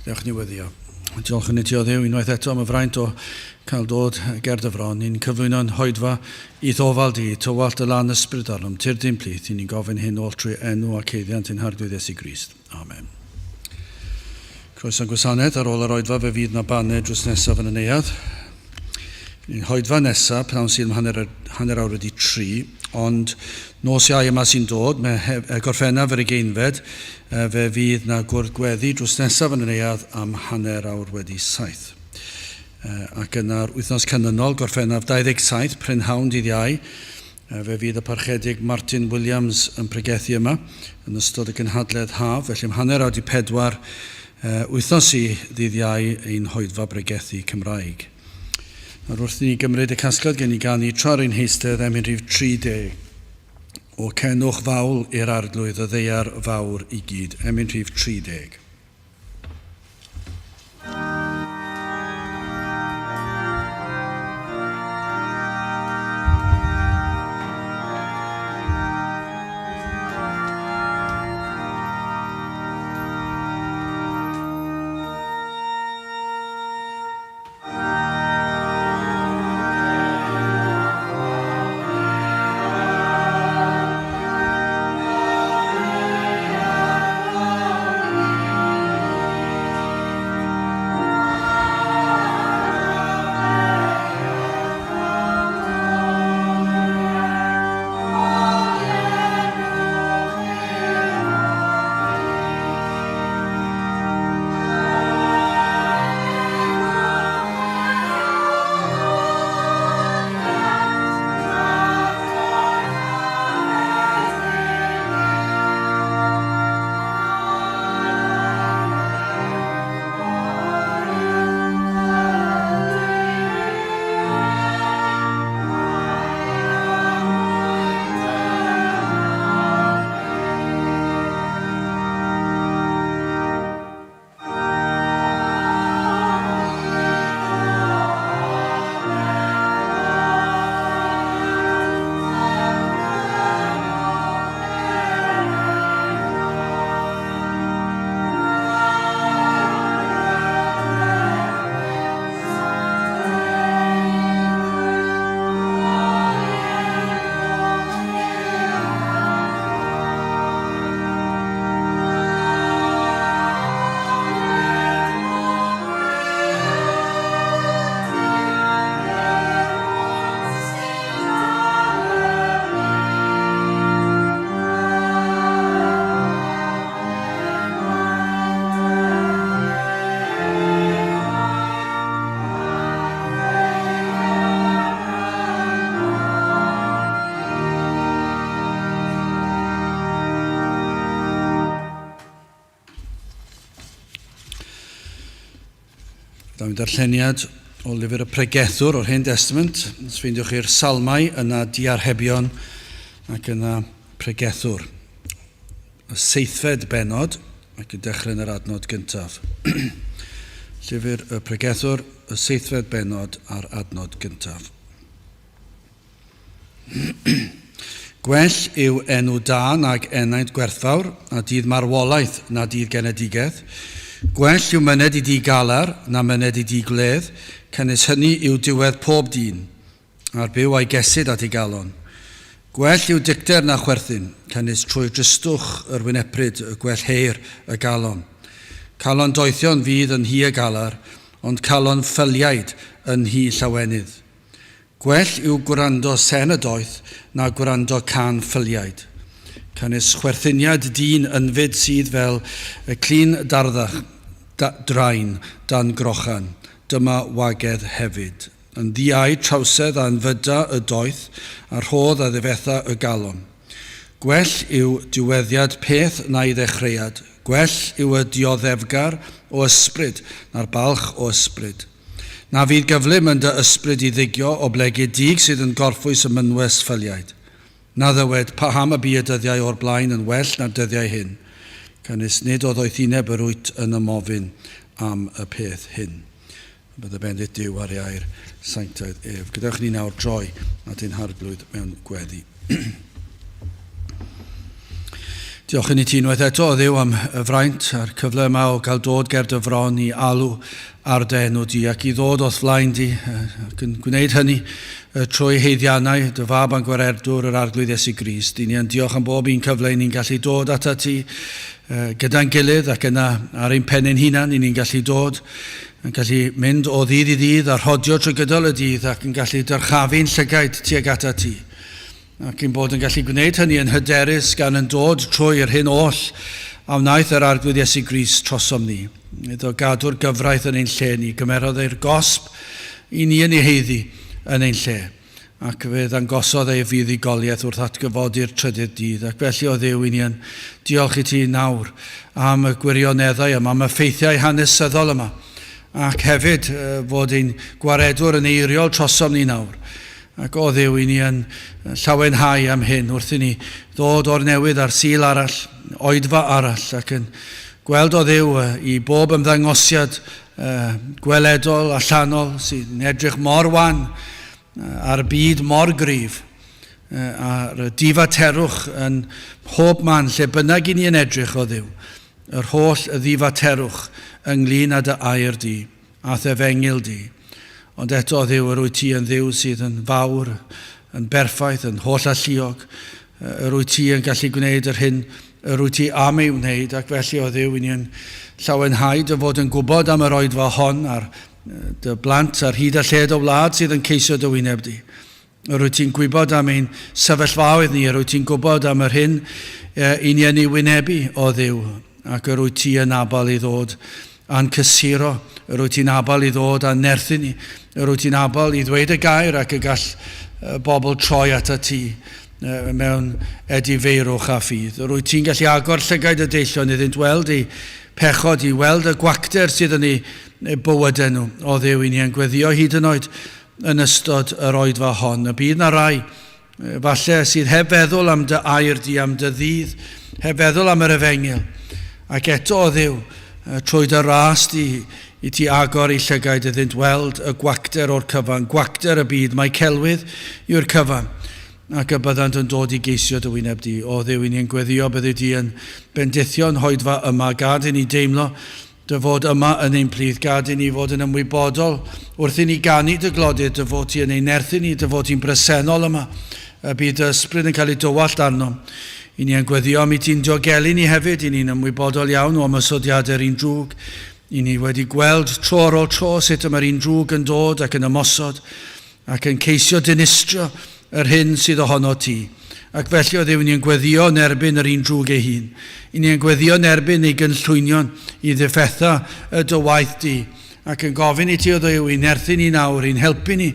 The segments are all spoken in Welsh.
Diolch ni weddio. Diolch yn iddio ddiw unwaith eto am y fraint o cael dod ger dyfron. Ni'n cyflwyno'n hoedfa I ddofal di, tywallt y lan ysbryd arnom, tir dim plith, ni'n gofyn hyn ôl trwy enw ac eiddiant yn hardwydd Iesu Grist. Amen. Croeso'n gwasanaeth ar ôl yr oedfa fe fydd na baned drws nesaf yn y neuad. Ni'n hoedfa nesaf, pnawn sy'n hanner awr wedi 3, ond nos iau yma sy'n dod, mae Gorffennaf yr ugeinfed, fe fydd na gwrdd gweddi drws nesaf yn y neuad am hanner awr wedi 7. Ac yna'r wythnos canlynol, Gorffennaf 27, prynhawn dydd Iau, fe fydd y parchedig Martin Williams yn pregethu yma, yn ystod y gynhadledd haf, felly am hanner awr 4, wythnos I dydd Iau ein hoedfa bregethu Cymraeg. Nawr wrth ni gymryd y casgliad gen I gan I tra'r ein heistedd Emynau 30 o cenwch fawl i'r arglwydd y ddeiar fawr I gyd, Emynau 30. Dawn darlleniad o lyfr y Pregethwr o'r Hen Testament. Sfeindiwch chi'r salmau yna diarhebion ac yna Pregethwr. Y 7ad benod ac yn dechrau yn yr adnod gyntaf. Llyfr y Pregethwr, y 7ad benod a'r adnod gyntaf. Gwell yw enw da nag enaid gwerthfawr, a dydd marwolaeth na dydd genedigedd. Gwell yw myned I Tŷ Galar na myned I Tŷ Gwledda, cynnes hynny yw diwedd pob dyn, a'r byw a'i gesid at ei galon. Gwell yw dicter na chwerthin, cynnes trwy dristwch yr wynepryd y gwell heir y galon. Calon doethion fydd yn hi y galar, ond calon ffyliaid yn hi llawenydd. Gwell yw gwrando sen y doeth na gwrando can ffyliaid. Cynnes chwerthiniad dyn yn fyd sydd fel y clun darddach, draen dan grochan, dyma wagedd hefyd. Yn ddiau trawsedd a'n fyda y doeth, a rhodd a ddifetha y galon. Gwell yw diweddiad peth na I ddechreuad. Gwell yw y dioddefgar o ysbryd na'r balch o ysbryd. Na fydd gyflym yn dy ysbryd I ddigio o blegu dig sydd yn gorffwys y mynwes ffyliaid. Na ddywed paham y bu y dyddiau o'r blaen yn well na'r dyddiau hyn. Cynnes nid oedd oethineb yr wyt yn ymofyn am y peth hyn. Bydd y bendit Duw ar iair sanctaidd ef. Gydewch ni nawr droi at ein harglwydd mewn gweddi. Diolch yn I ti unwaith eto o Dduw am y fraint a'r cyfle yma o gael dod ger dy fron I alw ar dy enw di ac I ddod o'th flaen di ac yn gwneud hynny trwy heiddiannau dy fab a'n gwaredwr yr arglwydd Iesu Grist. I ni yn diolch am bob un cyfle I ni'n gallu dod ata ti gyda'n gilydd ac yna ar ein penyn hunan I ni'n gallu dod yn gallu mynd o ddydd I ddydd a rhodio trwy gydol y dydd ac yn gallu dyrchafu'n llygaid tuag ata ti. Ac yn bod yn gallu gwneud hynny yn hyderus gan yn dod trwy'r hyn oll a wnaeth yr arglwydd Iesu Grist trosom ni. Iddo gadw'r gyfraith yn ein lle ni, gymerodd e'r gosb I ni yn ei heiddi yn ein lle. Ac fe ddangosodd ei fuddugoliaeth wrth atgyfodi'r trydydd dydd. Ac felly o Dduw I ni yn diolch I ti nawr am y gwirioneddau yma, am y ffeithiau hanesyddol yma. Ac hefyd fod ein gwaredwr yn eiriol trosom ni nawr. Ac o Dduw I ni yn llawenhau am hyn wrth I ni ddod o'r newydd ar sil arall, oedfa arall ac yn gweld o Dduw I bob ymddangosiad gweledol a llanol sy'n edrych mor wan a'r byd mor gryf a'r difaterwch yn pob man lle bynnag I ni yn edrych o Dduw yr holl ddifaterwch ynglyn â dy air di a thefengil di. Ond eto Dduw yr wyt ti yn Dduw sydd yn fawr, yn berffaith, yn holl alluog. Yr wyt ti yn gallu gwneud yr hyn, yr wyt ti am ei wneud, ac felly o Dduw I ni yn llawenhau dy fod yn gwybod am yr oedfa hon a'r dy blant ar hyd a lled o wlad sydd yn ceisio dy wyneb di. Yr wyt ti'n gwybod am ein sefyllfaoedd ni, yr wyt ti'n gwybod am yr hyn I ni yn ei wynebu o Dduw, ac yr wyt ti yn abal I ddod a'n cysuro, yr wyt ti'n abal I ddod a'n nerthu ni, yr wyt ti'n abal I ddweud y gair ac y gall bobl troi ata ti mewn edifeirwch a ffydd. Yr wyt ti'n gallu agor llygaid y deillon iddynt weld I pechod, I weld y gwacter sydd yn ei bywydau nhw. O Dduw I ni yn gweddio hyd yn oed yn ystod yr oedfa hon. Y bydd na rai, falle sydd heb feddwl am dy air di, am dy ddydd, heb feddwl am yr efengil. Ac eto o Dduw, trwy dy ras di I ti agor I llygaid iddynt weld y gwacter o'r cyfan, gwacter y byd, mae celwydd yw'r cyfan, ac y byddant yn dod I geisio dy wyneb di. O Dduw I ni'n gweddio byddu di yn bendithio'n hoedfa yma, gad I ni deimlo dy fod yma yn ein plith, gad I ni fod yn ymwybodol wrth I ni ganu dy glodydd, dy fod ti yn ein nerthu ni, dy fod ti'n bresennol yma, y bydd y ysbryd yn cael ei dywallt arno. I ni yn gweddio am I ti'n diogelu ni hefyd, I ni'n ymwybodol iawn o ymysodiadau'r un drwg. I ni wedi gweld tro ar ôl tro sut yma'r un drwg yn dod ac yn ymosod ac yn ceisio dinistrio yr hyn sydd ohono ti. Ac felly o Dduw ni'n gweddio yn erbyn yr un drwg ei hun. I ni'n gweddio yn erbyn ei gynllwynion I ddiffetha y dy waith di. Ac yn gofyn I ti o Dduw I nerthu ni nawr, I'n helpu ni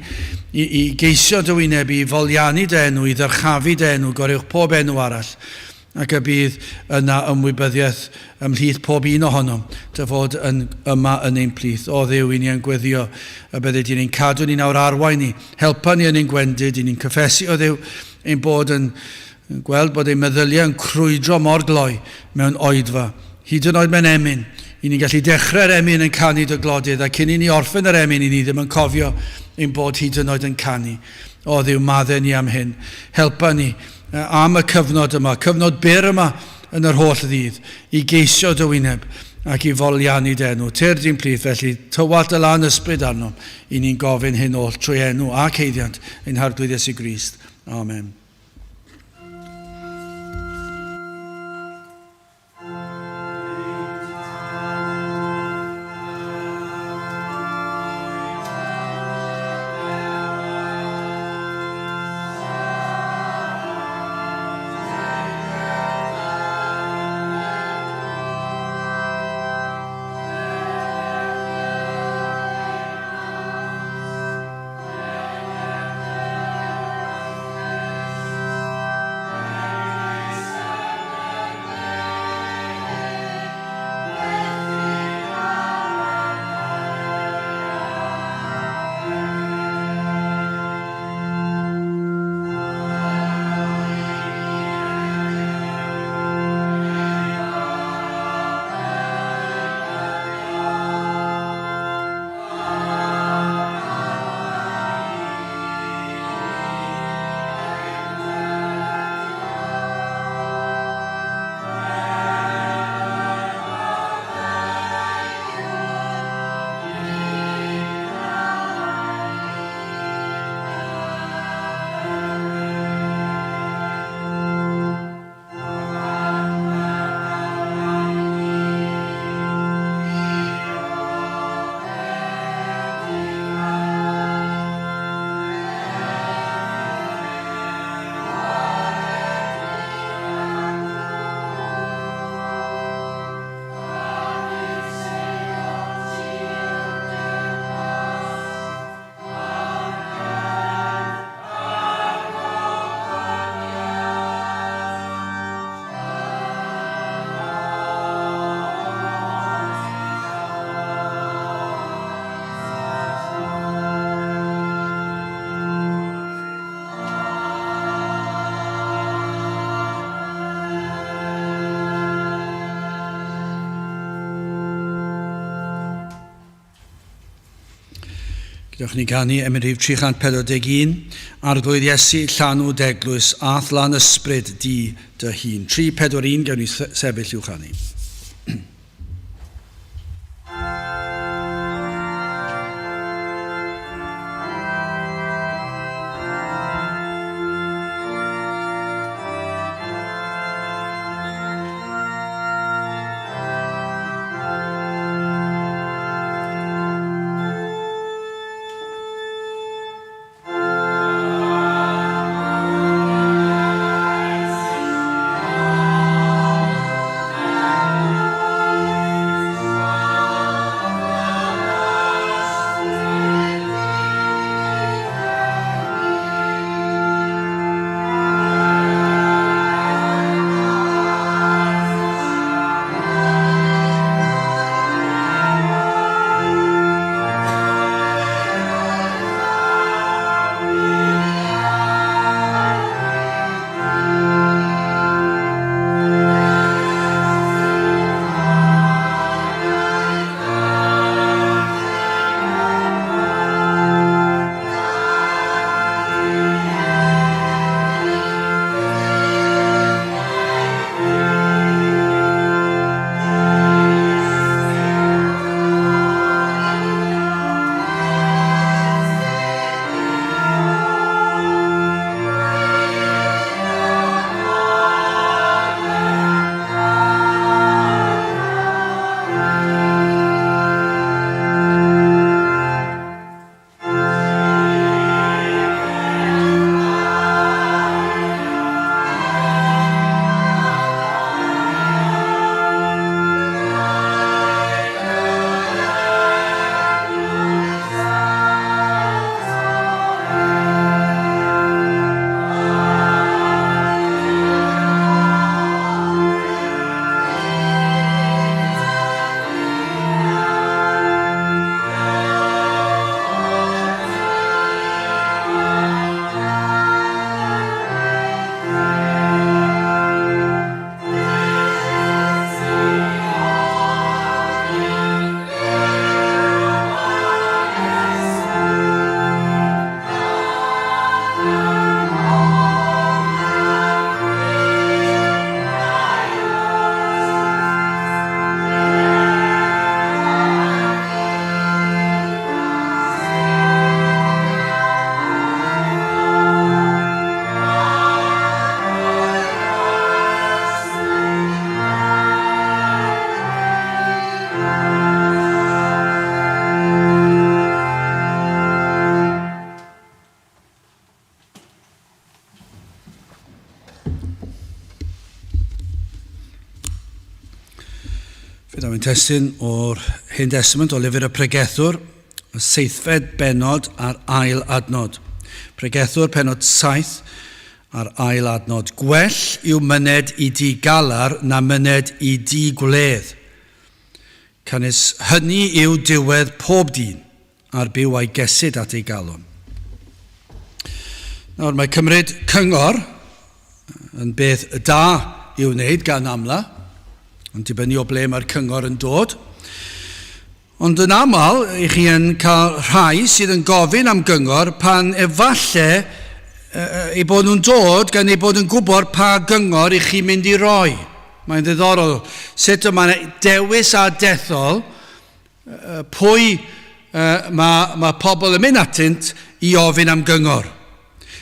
I geisio dy wyneb I foliannu dy enw, I ddyrchafu dy enw, gorywch pob enw arall. Ac y bydd yna ymwybyddiaeth ymhlith pob un ohonom, dy fod yma yn ein plith. O Dduw I ni yn gweddio y bydde di ni'n cadw ni nawr arwain ni, helpa ni yn ein gwendid, I ni'n cyffesu o Dduw ein bod yn gweld bod ein meddyliau yn crwydro mor gloi mewn oedfa, hyd yn oed mewn emyn. I ni'n gallu dechrau'r emyn yn canu dy glodydd, a cyn I ni orffen yr emyn I ni ddim yn cofio ein bod hyd yn oed yn canu. O Dduw, maddau ni am hyn. Helpa ni am y cyfnod yma, cyfnod byr yma yn yr holl ddydd, I geisio dy wyneb ac I foliannu dy enw. Tyr di'n plith, felly tywalt y lan ysbryd arno, I ni'n gofyn hyn oll trwy enw a ceiddiant ein harglwydd Iesu Grist. Amen. Gawch ni ganu Emynau 341, Arglwydd Iesu, llanw deglwys, a thlan ysbryd di dy hun. 341, gawn ni sefyll i'w chanu. Testyn o'r Hen Testament o lyfr y Pregethwr, y 7ad benod a'r ail adnod. Pregethwr penod 7 a'r ail adnod. Gwell yw myned I Tŷ Galar na myned I Tŷ Gwledda. Cynnes hynny yw diwedd pob dyn a'r byw a'i gesyd at ei galon. Nawr, mae cymryd cyngor yn beth da i'w wneud gan amla, ond dibynnu o ble mae'r cyngor yn dod. Ond yn aml, I chi yn cael rhai sydd yn gofyn am gyngor pan efallai ei bod nhw'n dod gan ei bod yn gwybod pa gyngor I chi mynd I roi. Mae'n ddiddorol sut yma dewis a dethol pwy mae pobl yn mynd atynt I ofyn am gyngor.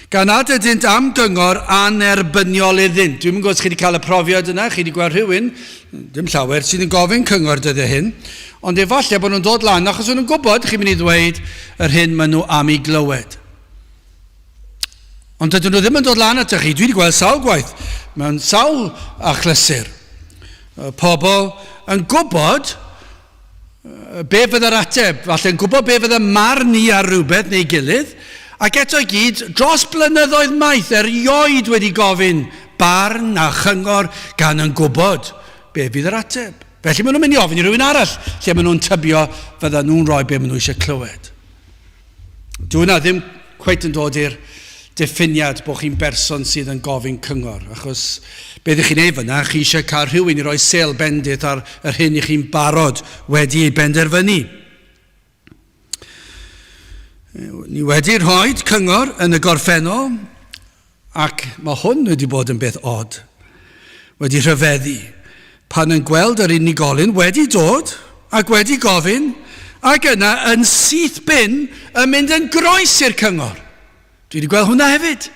Gan nad ydynt am gyngor anerbyniol iddynt. Dwi'n gwybod os chi wedi cael y profiad yna, chi wedi gweld rhywun, dim llawer, sydd yn gofyn cyngor dydde hyn, ond efallai bod nhw'n dod lan, achos nhw'n gwybod chi'n mynd I ddweud yr hyn maen nhw am I glywed. Ond dydyn nhw ddim yn dod lan atych chi. Dwi wedi gweld sawl gwaith mewn sawl achlysur. Pobl yn gwybod be fydd yr ateb, falle'n gwybod be fydd y marn ni ar rhywbeth neu gilydd, ac eto I gyd, dros blynyddoedd maith, erioed wedi gofyn barn a chyngor gan yn gwybod be fydd yr ateb. Felly maen nhw'n mynd I ofyn I rhywun arall, lle maen nhw'n tybio fydda nhw'n rhoi be maen nhw eisiau clywed. Dwi'n ddim cweit yn dod i'r diffiniad bod chi'n berson sydd yn gofyn cyngor, achos beth chi'n ei fyna, chi eisiau cael rhywun I roi sel bendith ar yr hyn I chi'n barod wedi ei benderfynu. Ni wedi rhoi cyngor yn y gorffennol, ac mae hwn wedi bod yn beth od. Wedi rhyfeddu pan yn gweld yr unigolyn wedi dod ac wedi gofyn, ac yna yn syth bin yn mynd yn groes i'r cyngor. Dwi wedi gweld hwnna hefyd.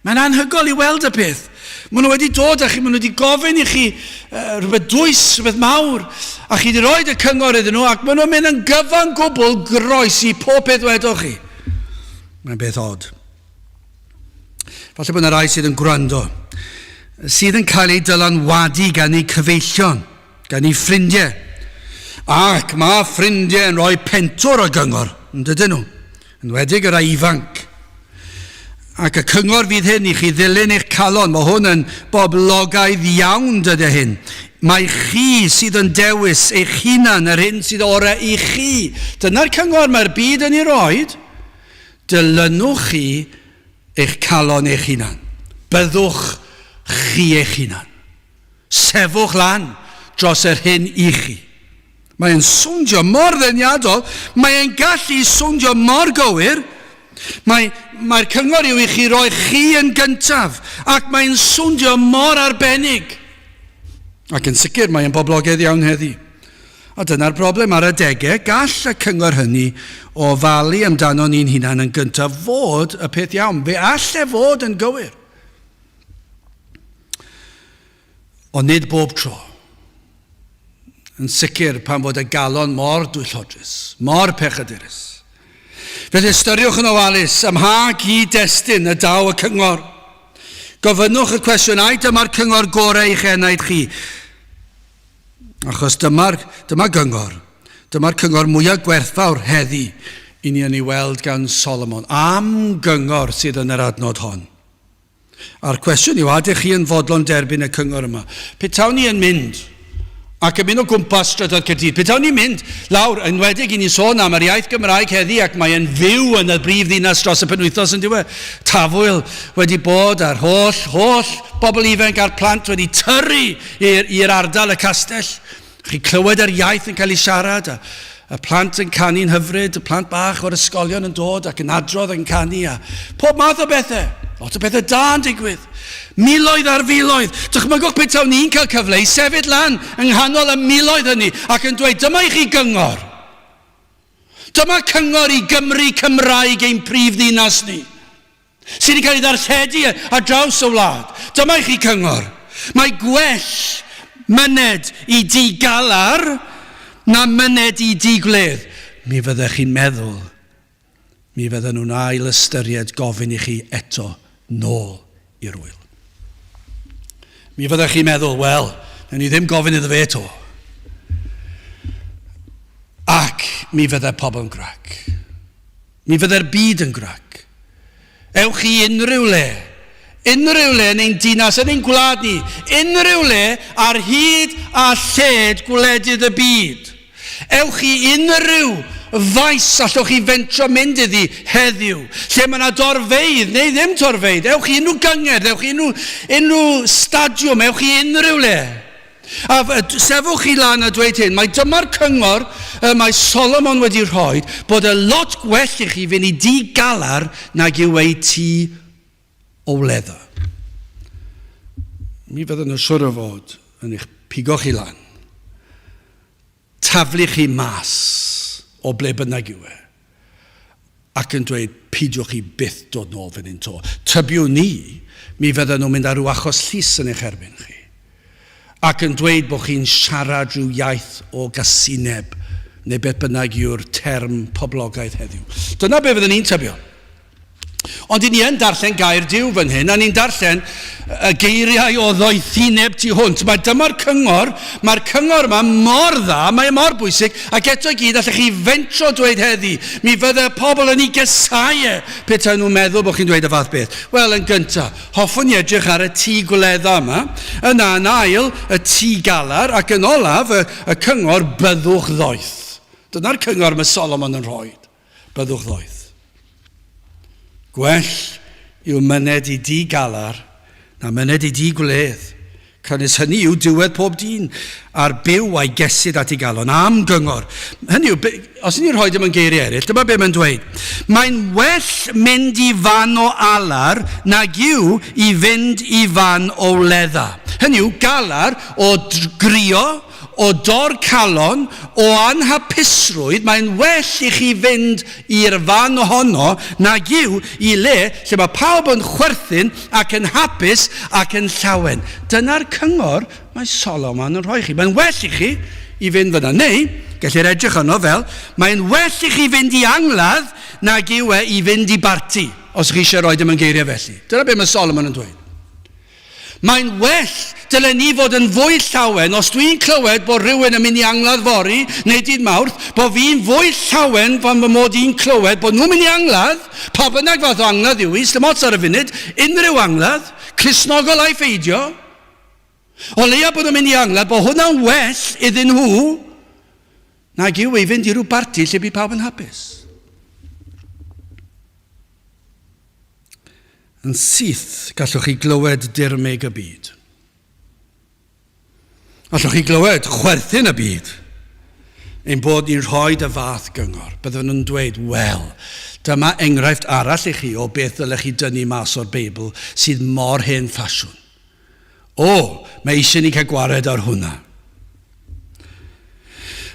Mae'n anhygol i weld y peth. Maen nhw wedi dod a chi, maen nhw wedi gofyn i chi rhywbeth dwys, rhywbeth mawr, a chi wedi rhoi y cyngor iddyn nhw, ac maen nhw'n mynd yn gyfan gwbl groes i pob peth wedwch chi. Mae'n beth od. Falle bod yna rai sydd yn gwrando, sydd yn cael ei dylanwadu gan ei cyfeillion, gan ei ffrindiau. Ac mae ffrindiau yn rhoi pentwr o gyngor, yn dydyn nhw, yn wedig yr ifanc. Ac y cyngor fydd hyn i chi ddilyn eich calon, mae hwn yn boblogaidd iawn dydy hyn. Mae chi sydd yn dewis eich hunan, yr hyn sydd orau i chi. Dyna'r cyngor mae'r byd yn ei roed. Dilynwch chi eich calon eich hunan. Byddwch chi eich hunan. Sefwch lan dros yr hyn i chi. Mae'n swndio mor ddeniadol, mae'n gallu swndio mor gywir. Mae'r cyngor yw i chi roi chi yn gyntaf, ac mae'n swndio mor arbennig. Ac yn sicr mae'n boblogaidd iawn heddi. A dyna'r broblem ar adegau, gall y cyngor hynny o falu amdano ni'n hunan yn gyntaf fod y peth iawn. Fe all fod yn gywir. Ond nid bob tro. Yn sicr pan fod y galon mor dwyllodus, mor pechadurus. Felly ystyriwch yn ofalus am ha gyd-destun y daw y cyngor. Gofynnwch y cwestiynau, dyma'r cyngor gorau i'ch enaid chi. Achos dyma'r gyngor. Dyma'r cyngor mwyaf gwerthfawr heddi i ni yn ei weld gan Solomon. Am gyngor sydd yn yr adnod hon. A'r cwestiwn yw, ydych chi yn fodlon derbyn y cyngor yma? Petawn ni yn mynd ac yn mynd o gwmpas strydoedd Caerdydd. Pe tawn ni'n mynd lawr, yn wedig i ni sôn am yr iaith Gymraeg heddi, ac mae'n fyw yn y brif ddinas dros y penwythnos yn diwedd. Tafwyl wedi bod a'r holl bobl ifanc a'r plant wedi tyrru i'r ardal y castell. Chi clywed yr iaith yn cael ei siarad, y plant yn canu'n hyfryd, y plant bach o'r ysgolion yn dod ac yn adrodd yn canu, a pob math o bethau. Lot o bethau da yn digwydd. Miloedd ar filoedd. Dychmygwch beth tawn ni'n cael cyfle i sefyll lan yng nghanol y miloedd hynny ac yn dweud, dyma i chi gyngor. Dyma cyngor i Gymru Cymraeg ein prif ddinas ni, sydd wedi cael ei ddarlledu ar draws y wlad. Dyma i chi cyngor. Mae gwell myned i Tŷ Galar na myned i Tŷ Gwledda. Mi fyddech chi'n meddwl, mi fydden nhw'n ail ystyried gofyn i chi eto nôl i'r wyl. Mi fyddech chi'n meddwl, wel, na ni ddim gofyn iddo fe eto. Ac mi fyddai pobl yn grac. Mi fyddai'r byd yn grac. Ewch i unrhyw le yn ein dinas, yn ein gwlad ni, unrhyw le ar hyd a lled gwledydd y byd. Ewch i unrhyw faes allwch chi fentro mynd iddi heddiw, lle mae yna dorfeidd neu ddim dorfeidd. Ewch i unrhyw gyngerdd, ewch i unrhyw stadiwm, ewch i unrhyw le. A sefwch chi lan a dweud hyn, mae dyma'r cyngor mae Solomon wedi rhoi, bod y lot gwell i chi fynd i Tŷ Galar nag yw ei tŷ o wledda. Mi fydden nhw siwr o fod yn eich pigo chi lan, taflu chi mas o ble bynnag yw e, ac yn dweud, pidiwch chi byth dod nôl fan hyn to. Tybiw ni, mi fydden nhw'n mynd ar ryw achos llys yn eich erbyn chi, ac yn dweud bod chi'n siarad rhyw iaith o gasineb, neu beth bynnag yw'r term poblogaidd heddiw. Dyna be fydden ni'n tybio. Ond ni yn darllen gair Duw fan hyn, a ni'n darllen y geiriau o ddoethineb tu hwnt. Dyma'r cyngor, mae'r cyngor yma mor dda, mae mor bwysig, ac eto i gyd allech chi fentro dweud heddi, mi fydde pobl yn ei gysau pethau nhw'n meddwl bod chi'n dweud y fath beth. Wel, yn gyntaf, hoffwn i edrych ar y Tŷ Gwledda yma, yna yn ail y Tŷ Galar, ac yn olaf y cyngor byddwch ddoeth. Dyna'r cyngor mae Solomon yn rhoi, byddwch ddoeth. Gwell yw myned i Tŷ Galar na myned i Tŷ Gwledda, Cynnes hynny yw diwedd pob dyn, a'r byw a'i gesid at ei galon am gyngor. Hynny yw, os ni'n rhoi dim yn geiriau eraill, dyma be mae'n dweud. Mae'n well mynd i fan o alar nag yw i fynd i fan o ledda. Hynny yw, galar o grio, o dor calon, o anhapusrwydd, mae'n well i chi fynd i'r fan ohono nag yw i le lle mae pawb yn chwerthin ac yn hapus ac yn llawen. Dyna'r cyngor mae Solomon yn rhoi chi. Mae'n well i chi i fynd fyna. Neu, gellir edrych yno fel, mae'n well i chi fynd i angladd nag yw i fynd i barti, os chi eisiau rhoi dim yn geiriau felly. Dyna be mae Solomon yn dweud. Mae'n well, dylen ni fod yn fwy llawen, os dwi'n clywed bod rhywun yn mynd i angladd fori, neu dydd Mawrth, bod fi'n fwy llawen fan fy mod i'n clywed bod nhw'n mynd i angladd, pa bynnag fath o angladd yw i, dim ots ar y funud, unrhyw angladd, Cristnogol a'i ffeidio, o leia bod nhw'n mynd i angladd, bod hwnna'n well iddyn nhw, nag yw i fynd i rhyw barti lle bydd pawb yn hapus. Yn syth, gallwch chi glywed dirmeg y byd. Gallwch chi glywed chwerthin y byd. Ein bod ni'n rhoi y fath gyngor. Byddwn nhw'n dweud, wel, dyma enghraifft arall i chi o beth ddylech chi dynnu mas o'r Beibl sydd mor hen ffasiwn. O, mae eisiau ni cael gwared ar hwnna.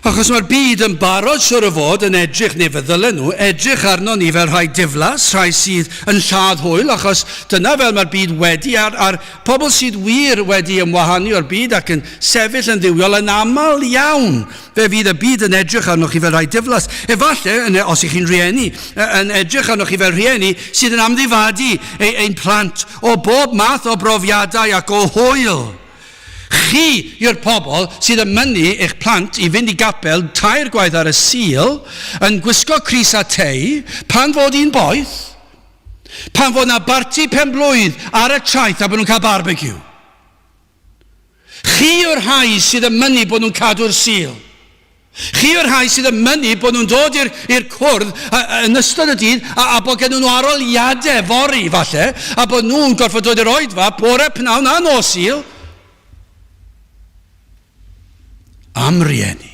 Achos mae'r byd yn barod siwr o fod yn edrych, neu fe ddylen nhw, edrych arno ni fel rhai diflas, rhai sydd yn lladd hwyl, achos dyna fel mae'r byd wedi, a'r pobl sydd wir wedi ymwahanu o'r byd ac yn sefyll yn ddiwiol yn aml iawn, fe fydd y byd yn edrych arno chi fel rhai diflas. Efallai, os ych chi'n rhieni, yn edrych arno chi fel rhieni sydd yn amddifadu ein plant o bob math o brofiadau ac o hwyl. Chi yw'r pobl sydd yn mynnu eich plant i fynd i gapel 2 gwaith ar y Sul yn gwisgo crys a tei pan fod i'n boeth, pan fod na barti pen-blwydd ar y traeth a bod nhw'n cael barbecue. Chi yw'r rhai sydd yn mynnu bod nhw'n cadw'r Sul. Chi yw'r rhai sydd yn mynnu bod nhw'n dod i'r cwrdd yn ystod y dydd a bod gen nhw aroliadau fori falle a bod nhw'n gorfod dod i'r oedfa bore pnawn a nos Sul am rieni,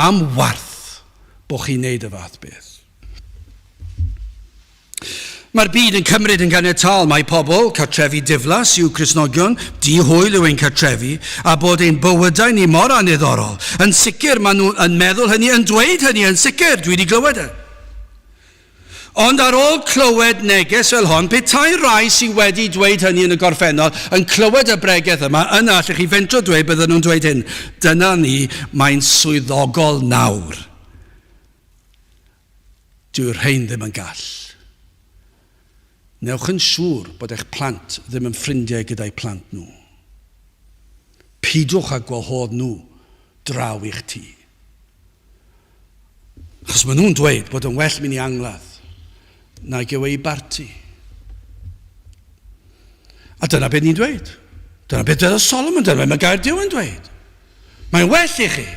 am warth bod chi'n neud y fath beth. Mae'r byd yn cymryd yn ganiataol mae pobl, cartrefi diflas yw Cristnogion, di-hwyl yw ein cartrefi, a bod ein bywydau ni mor aniddorol. Yn sicr, maen nhw yn meddwl hynny, yn dweud hynny, yn sicr, dwi wedi glywed e. Ond ar ôl clywed neges fel hon, petai rai sydd wedi dweud hynny yn y gorffennol yn clywed y bregeth yma, yna allwch chi fentro dweud bydden nhw'n dweud hyn, dyna ni, mae'n swyddogol nawr. Dyw'r rhain ddim yn gall. Newch yn siŵr bod eich plant ddim yn ffrindiau gyda'i plant nhw. Pidwch a gwahodd nhw draw i'ch tŷ. Achos maen nhw'n dweud bod yn well mynd i angladd nag yw ei barti. A dyna beth ni'n dweud. Dyna beth dweud Solomon, dyna beth mae Gaerdyw yn dweud. Mae'n well i chi.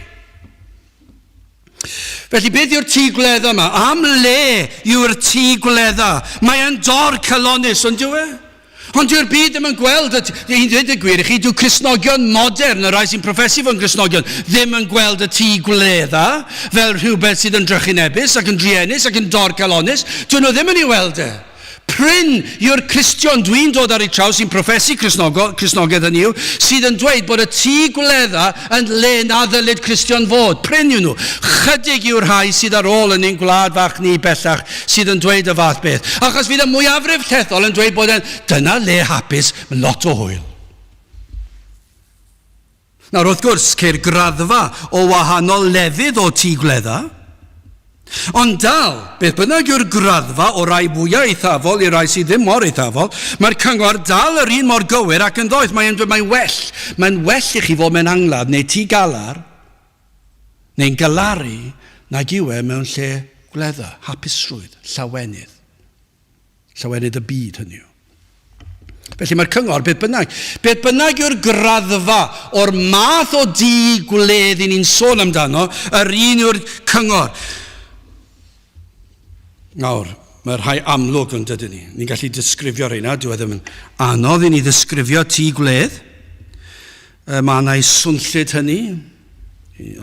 Felly beth yw'r tŷ gwledda yma? Am le yw'r tŷ gwledda? Mae'n dor calonus, ond dyw e? Ond dyw'r byd ddim yn gweld, hi'n dweud y gwir i chi, dyw Cristnogion modern, y rai sy'n profesu fo'n Cristnogion, ddim yn gweld y tŷ gwledda fel rhywbeth sydd yn drychinebus ac yn drienus ac yn dorcalonus. Dyn nhw ddim yn ei weld e. Pryn yw'r Cristion, dwi'n dod ar ei traws sy'n profesu Cristnogedd yn yw, sydd yn dweud bod y tŷ gwledda yn le na ddylid Cristion fod. Pryn yw nhw. Chydig yw'r rhai sydd ar ôl yn ein gwlad fach ni bellach sydd yn dweud y fath beth. Achos fydd y mwyafrif llethol yn dweud bod dyna le hapus, lot o hwyl. Nawr wrth gwrs, ceir graddfa o wahanol lefydd o tŷ gwledda, ond dal, beth bynnag yw'r graddfa o rai fwyaf eithafol i rai sydd ddim mor eithafol, mae'r cyngor dal yr un mor gywir ac yn doedd, mae'n well. Mae'n well i chi fod mewn angladd neu tŷ galar, neu'n galaru, nag yw e mewn lle gwledda, hapusrwydd, llawenydd. Llawenydd y byd hynny yw. Felly mae'r cyngor, beth bynnag yw'r graddfa o'r math o dŷ gwledd i ni'n sôn amdano, yr un yw'r cyngor. Nawr, Mae'r rhai amlwg yn dydyn ni. Ni'n gallu disgrifio rheina, dwi ddim yn anodd i ni ddisgrifio Tŷ Gwledd. Mae yna swnllyd hynny.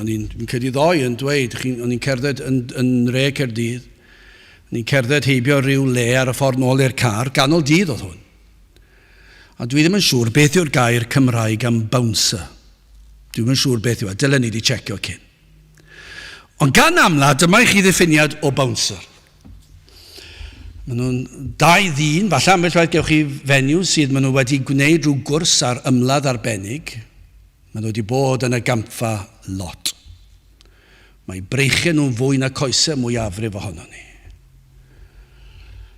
O'n i'n credu ddoi yn dweud, o'n i'n cerdded yn re Caerdydd. Ni'n cerdded heibio rhyw le ar y ffordd nôl i'r car, ganol dydd oedd hwn. A dwi ddim yn siŵr beth yw'r gair Cymraeg am bouncer. Dwi ddim yn siŵr beth yw e, dylen ni wedi checio cyn. Ond gan amla, dyma i chi ddiffiniad o bouncer. Maen nhw'n dau ddyn, falle ambell waith gewch chi fenyw sydd maen nhw wedi gwneud rhyw gwrs ar ymladd arbennig. Maen nhw wedi bod yn y gampfa lot. Mae breichau nhw'n fwy na coesau mwyafrif ohono ni.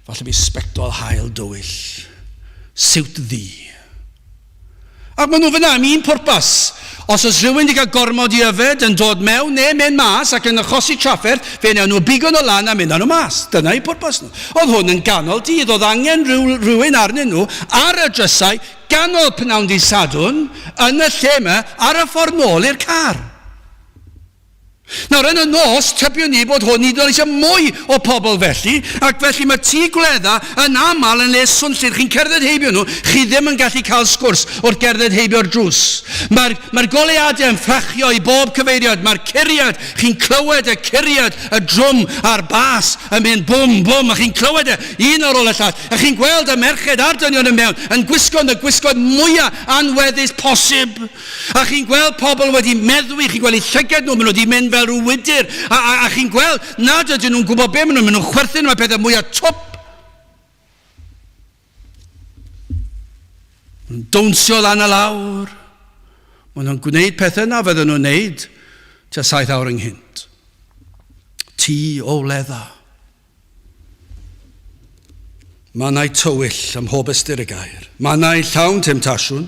Falle bu sbectol hael dywyll, siwt ddi. Ac maen nhw fyna am un pwrpas. Os oes rhywun wedi cael gormod i yfed yn dod mewn neu mynd mas ac yn achosi trafferth, fe wnawn nhw bigon o lan a mynd â nhw mas. Dyna i pwrpas nhw. Oedd hwn yn ganol dydd, oedd angen rhywun arnyn nhw ar y drysau ganol pnawn dydd Sadwrn yn y lle yma ar y ffordd nôl i'r car. Nawr yn y nos, tybiwn ni bod hwn i ddod eisiau mwy o pobl felly, ac felly mae Tŷ Gwledda yn aml yn le swnllyd, chi'n cerdded heibio nhw, chi ddim yn gallu cael sgwrs wrth gerdded heibio'r drws. Mae'r goleadau yn ffrachio i bob cyfeiriad, mae'r curiad, chi'n clywed y curiad, y drwm a'r bas yn mynd bwm, bwm, a chi'n clywed un ar ôl y llall, a chi'n gweld y merched a'r dynion yn mewn, yn gwisgo'n y gwisgo'n mwyaf anweddus posib, a chi'n gweld pobl wedi meddwi, chi'n gweld eu llygad nhw, maen nhw wedi mynd fel rhyw wydyr, a chi'n gweld nad ydyn nhw'n gwybod be maen nhw'n chwerthin mae pethau mwyaf twp. Maen nhw'n dawnsio lan y lawr. Maen nhw'n gwneud pethau na fydden nhw'n wneud tua 7 awr ynghynt. Tŷ o ledda. Mae yna tywyll ym mhob ystyr y gair. Mae yna llawn temtasiwn.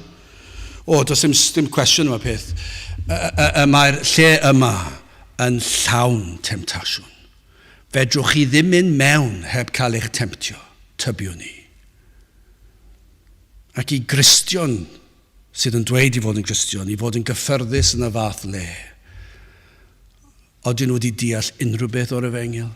Does dim cwestiwn yma peth. Mae'r lle yma yn llawn temtasiwn. Fedrwch chi ddim mynd mewn heb cael eich temtio, tybiwn ni. Ac i Gristion sydd yn dweud i fod yn Gristion, i fod yn gyffyrddus yn y fath le, odyn nhw wedi deall unrhyw beth o'r Efengyl?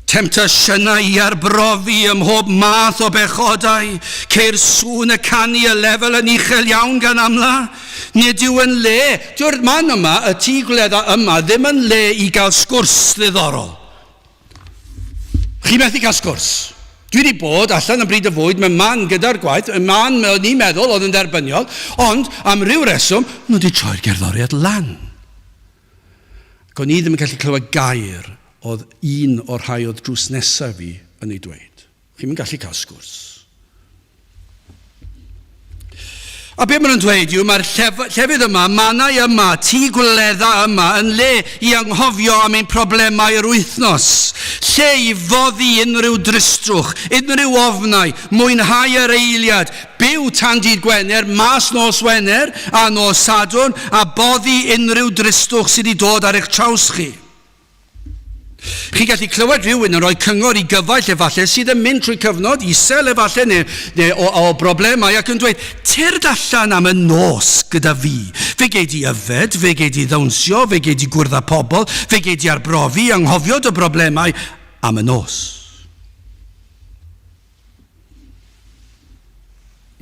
Temptasiynau i arbrofi ym mhob math o bechodau, ceir sŵn y canu y lefel yn uchel iawn gan amla, nid yw yn le. Dyw'r man yma, y Tŷ Gwledda yma, ddim yn le i gael sgwrs ddiddorol. Chi methu cael sgwrs. Dwi wedi bod allan yn bryd y fwyd, mae man gyda'r gwaith, y man ni'n meddwl oedd yn derbyniol, ond am ryw reswm, nhw wedi troi'r gerddoriaeth lan. Ac o'n i ddim yn gallu clywed gair oedd un o'r rhai oedd drws nesaf fi yn ei dweud. Chi'n gallu cael sgwrs. A be maen nhw'n dweud yw, mae'r llefydd yma, manau yma, Tŷ Gwledda yma, yn le i anghofio am ein problemau yr wythnos. Lle i foddi unrhyw dristrwch, unrhyw ofnau, mwynhau yr eiliad, byw tan dydd Gwener, mas nos Wener a nos Sadwrn, a boddi unrhyw dristrwch sydd wedi dod ar eich traws chi. Chi gallu clywed rhywun yn rhoi cyngor i gyfaill efallai sydd yn mynd trwy cyfnod isel efallai neu o broblemau ac yn dweud, tyrd allan am y nos gyda fi. Fe gei di yfed, fe gei di ddawnsio, fe gei di gwrdd â pobl, fe gei di arbrofi, anghofio dy broblemau am y nos.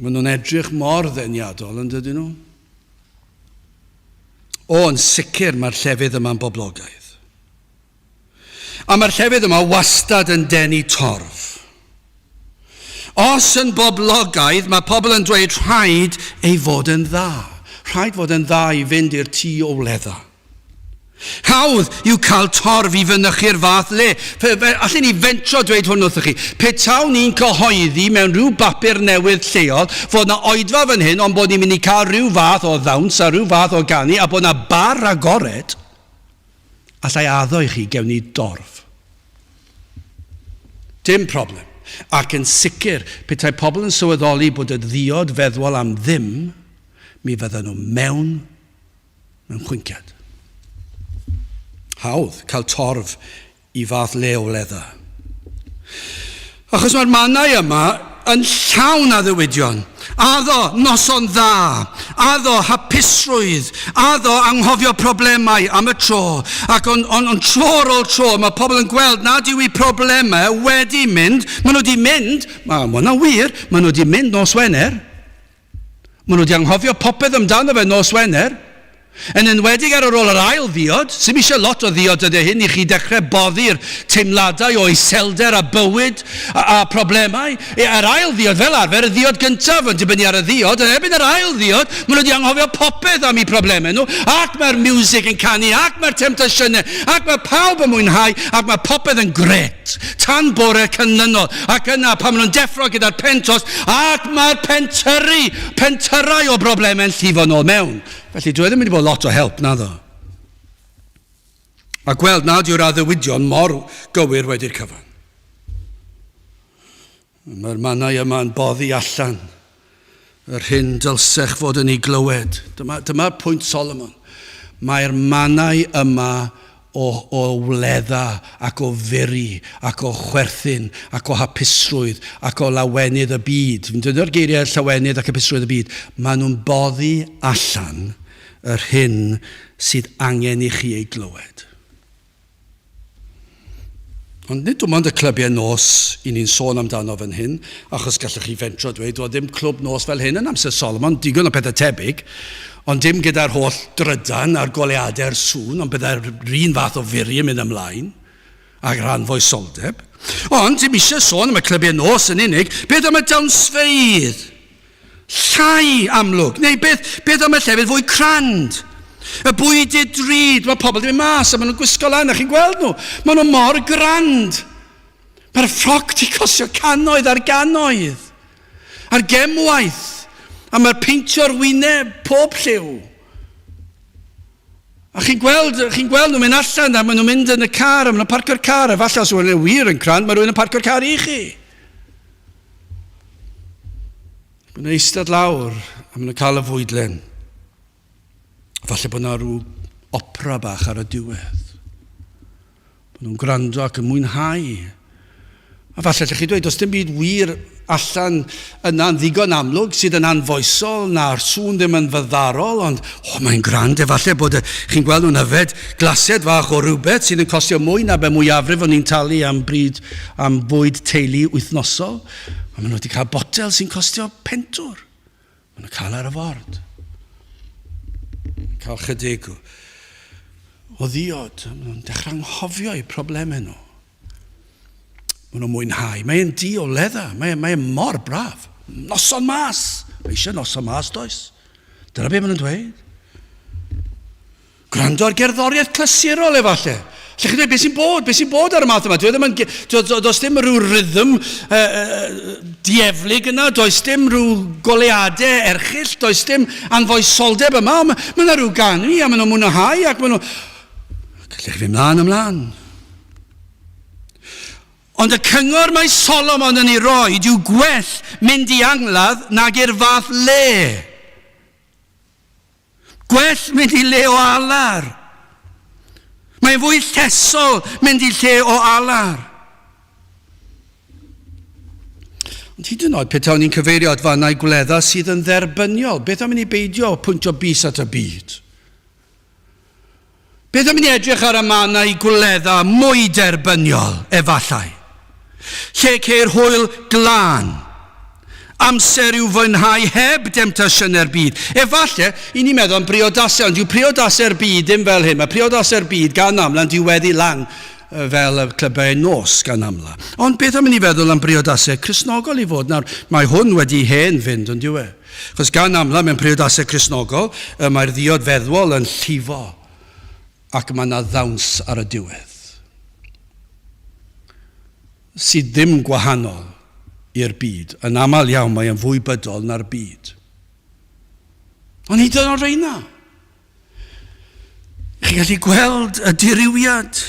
Maen nhw'n edrych mor ddeniadol yn dydyn nhw. Yn sicr mae'r llefydd yma'n boblogaidd. A mae'r llefydd yma wastad yn denu torf. Os yn boblogaidd, mae pobl yn dweud rhaid ei fod yn dda. Rhaid fod yn dda i fynd i'r Tŷ o Ledda. Hawdd yw cael torf i fynychu'r fath le. Allen ni fentro dweud hwn wrthych chi. Petawn ni'n cyhoeddi mewn rhyw bapur newydd lleol fod na oedfa fan hyn ond bod ni'n mynd i cael rhyw fath o ddawns a rhyw fath o ganu a bod na bar agored, allai addo i chi gewn ni dorf. Dim problem. Ac yn sicr, petai pobl yn sylweddoli bod y ddiod feddwl am ddim, mi fydden nhw mewn chwynciad. Hawdd cael torf i fath le o ledda. Achos mae'r manau yma yn llawn a ddiwydion. Addo noson dda, addo hapusrwydd, addo anghofio problemau am y tro. Ac on tro ar ôl tro, mae pobl yn gweld nad yw eu problemau wedi mynd. Maen nhw wedi mynd, mae hwnna wir, maen nhw wedi mynd nos Wener. Maen nhw wedi anghofio popeth amdano fe nos Wener. Yn enwedig ar ôl yr ail ddiod, sy'n eisiau lot o ddiod ydy hyn i chi dechrau boddi'r teimladau o iselder a bywyd a problemau. Yr ail ddiod fel arfer, y ddiod gyntaf yn dibynnu ar y ddiod, yn ebyn yr ail ddiod, maen nhw wedi anghofio popeth am eu problemau nhw, ac mae'r music yn canu, ac mae'r temptasiynau, ac mae pawb yn mwynhau, ac mae popeth yn gret. Tan bore canlynol, ac yna pan maen nhw'n deffro gyda'r pentos, ac mae'r pentyrau o broblemau'n llifo nôl mewn. Felly, dwi ddim wedi bod lot o help, na ddo. A gweld nad yw'r addewidion mor gywir wedi'r cyfan. Mae'r mannau yma'n boddi allan. Yr hyn dylsech fod yn ei glywed. Dyma'r pwynt Solomon. Mae'r mannau yma o wledda, ac o furi, ac o chwerthin, ac o hapusrwydd, ac o lawenydd y byd. Fi'n dod o'r geiriau llawenydd ac hapusrwydd y byd. Maen nhw'n boddi allan yr hyn sydd angen i chi ei glywed. Ond nid dim ond y clybiau nos i ni'n sôn amdano fan hyn, achos gallwch chi fentro dweud, doedd ddim clwb nos fel hyn yn amser Solomon, digon o pethau tebyg, ond dim gyda'r holl drydan a'r goleadau'r sŵn, ond byddai'r un fath o furi yn mynd ymlaen, ac rhan fwy soldeb. Ond dim eisiau sôn am y clybiau nos yn unig, beth am y dawnsfeidd? Llai amlwg, neu beth am y llefydd fwy crand? Y bwydau drud, mae pobl ddim mas, a maen nhw'n gwisgo lan, a chi'n gweld nhw, maen nhw mor grand. Mae'r ffroc di costio cannoedd ar gannoedd, a'r gemwaith, a mae'r peintio'r wyneb pob lliw. A chi'n gweld nhw'n mynd allan, a maen nhw'n mynd yn y car, a maen nhw'n parcio'r car, a falle os yw'n wir yn crand, mae rhywun yn parcio'r car i chi. Maen nhw'n eistedd lawr, a maen nhw'n cael y fwydlen. Falle bod yna rhyw opera bach ar y diwedd. Maen nhw'n gwrando ac yn mwynhau. A falle lle chi dweud, does dim byd wir allan yna'n ddigon amlwg sydd yn anfoesol na'r sŵn ddim yn fyddarol, ond mae'n grand efallai bod chi'n gweld nhw'n yfed glasiad fach o rhywbeth sydd yn costio mwy na be mwyafrif o'n i'n talu am bwyd teulu wythnosol. A maen nhw wedi cael botel sy'n costio pentwr. Maen nhw'n cael ar y ford. Cael chydig o ddiod. Maen nhw'n dechrau anghofio eu problemau nhw. Maen nhw'n mwynhau. Mae'n di o ledda. Mae'n mor braf. Noson mas. Mae eisiau noson mas, does? Dyna beth maen nhw'n dweud. Gwrando ar gerddoriaeth clasurol efallai. Lle chi dweud, beth sy'n bod ar y math yma? Does dim rhyw rhythm dieflig yna, does dim rhyw goleadau erchill, does dim anfoesoldeb yma. Mae yna rhyw ganu, a maen nhw'n mwynhau, ac maen nhw... Lle chi fi ymlaen. Ond y cyngor mae Solomon yn ei roi, yw gwell mynd i angladd nag i'r fath le. Gwell mynd i le o alar. Mae'n fwy llesol mynd i lle o alar. Ond hyd yn oed petawn ni'n cyfeirio at fannau gwledda sydd yn dderbyniol. Beth am i ni beidio pwyntio bys at y byd? Beth am i ni edrych ar y mannau gwledda mwy derbyniol, efallai? Lle ceir hwyl glân. Amser i'w fwynhau heb demtasiynau'r byd. Efallai, i ni meddwl am briodasau, ond yw briodasau'r byd ddim fel hyn. Mae briodasau'r byd gan amla'n diweddu lan fel y clybau nos gan amla. Ond beth am i ni feddwl am briodasau Cristnogol i fod? Nawr, mae hwn wedi hen fynd yn diwe. Chos gan amla mewn briodasau Cristnogol, mae'r ddiod feddwl yn llifo ac mae yna ddawns ar y diwedd. Sydd ddim gwahanol i'r byd. Yn aml iawn mae e'n fwy bydol na'r byd. Ond hyd yn o'r reina. Chi'n gallu gweld y diriwiad.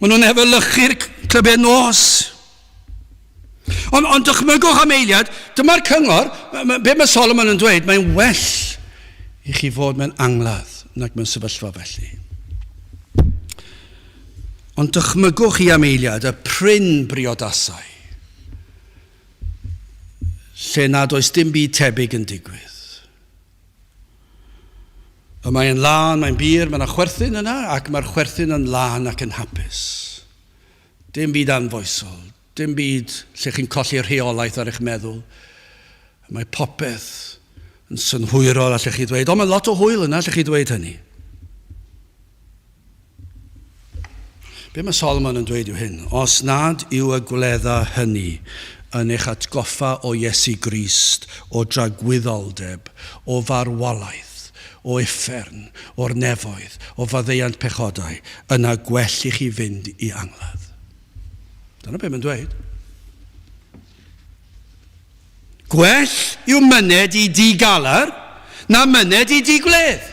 Maen nhw'n efelychu'r clybau nos. Ond dychmygwch am eiliad, dyma'r cyngor, be mae Solomon yn dweud, mae'n well i chi fod mewn angladd nag mewn sefyllfa felly. Ond dychmygwch chi am eiliad y pryn briodasau. lle nad oes dim byd tebyg yn digwydd. Mae'n lan, mae'n bir, mae yna chwerthin yna, ac mae'r chwerthin yn lan ac yn hapus. Dim byd anfoesol, dim byd lle chi'n colli'r rheolaeth ar eich meddwl. Mae popeth yn synhwyrol allech chi ddweud, ond mae lot o hwyl yna allech chi ddweud hynny. Be mae Solomon yn dweud yw hyn? Os nad yw y gwledda hynny yn eich atgoffa o Iesu Grist, o dragwyddoldeb, o farwolaeth, o uffern, o'r nefoedd, o faddeuant pechodau, yna gwell i chi fynd i angladd. Dyna be mae'n dweud. Gwell yw myned i Tŷ Galar na myned i Tŷ Gwledd.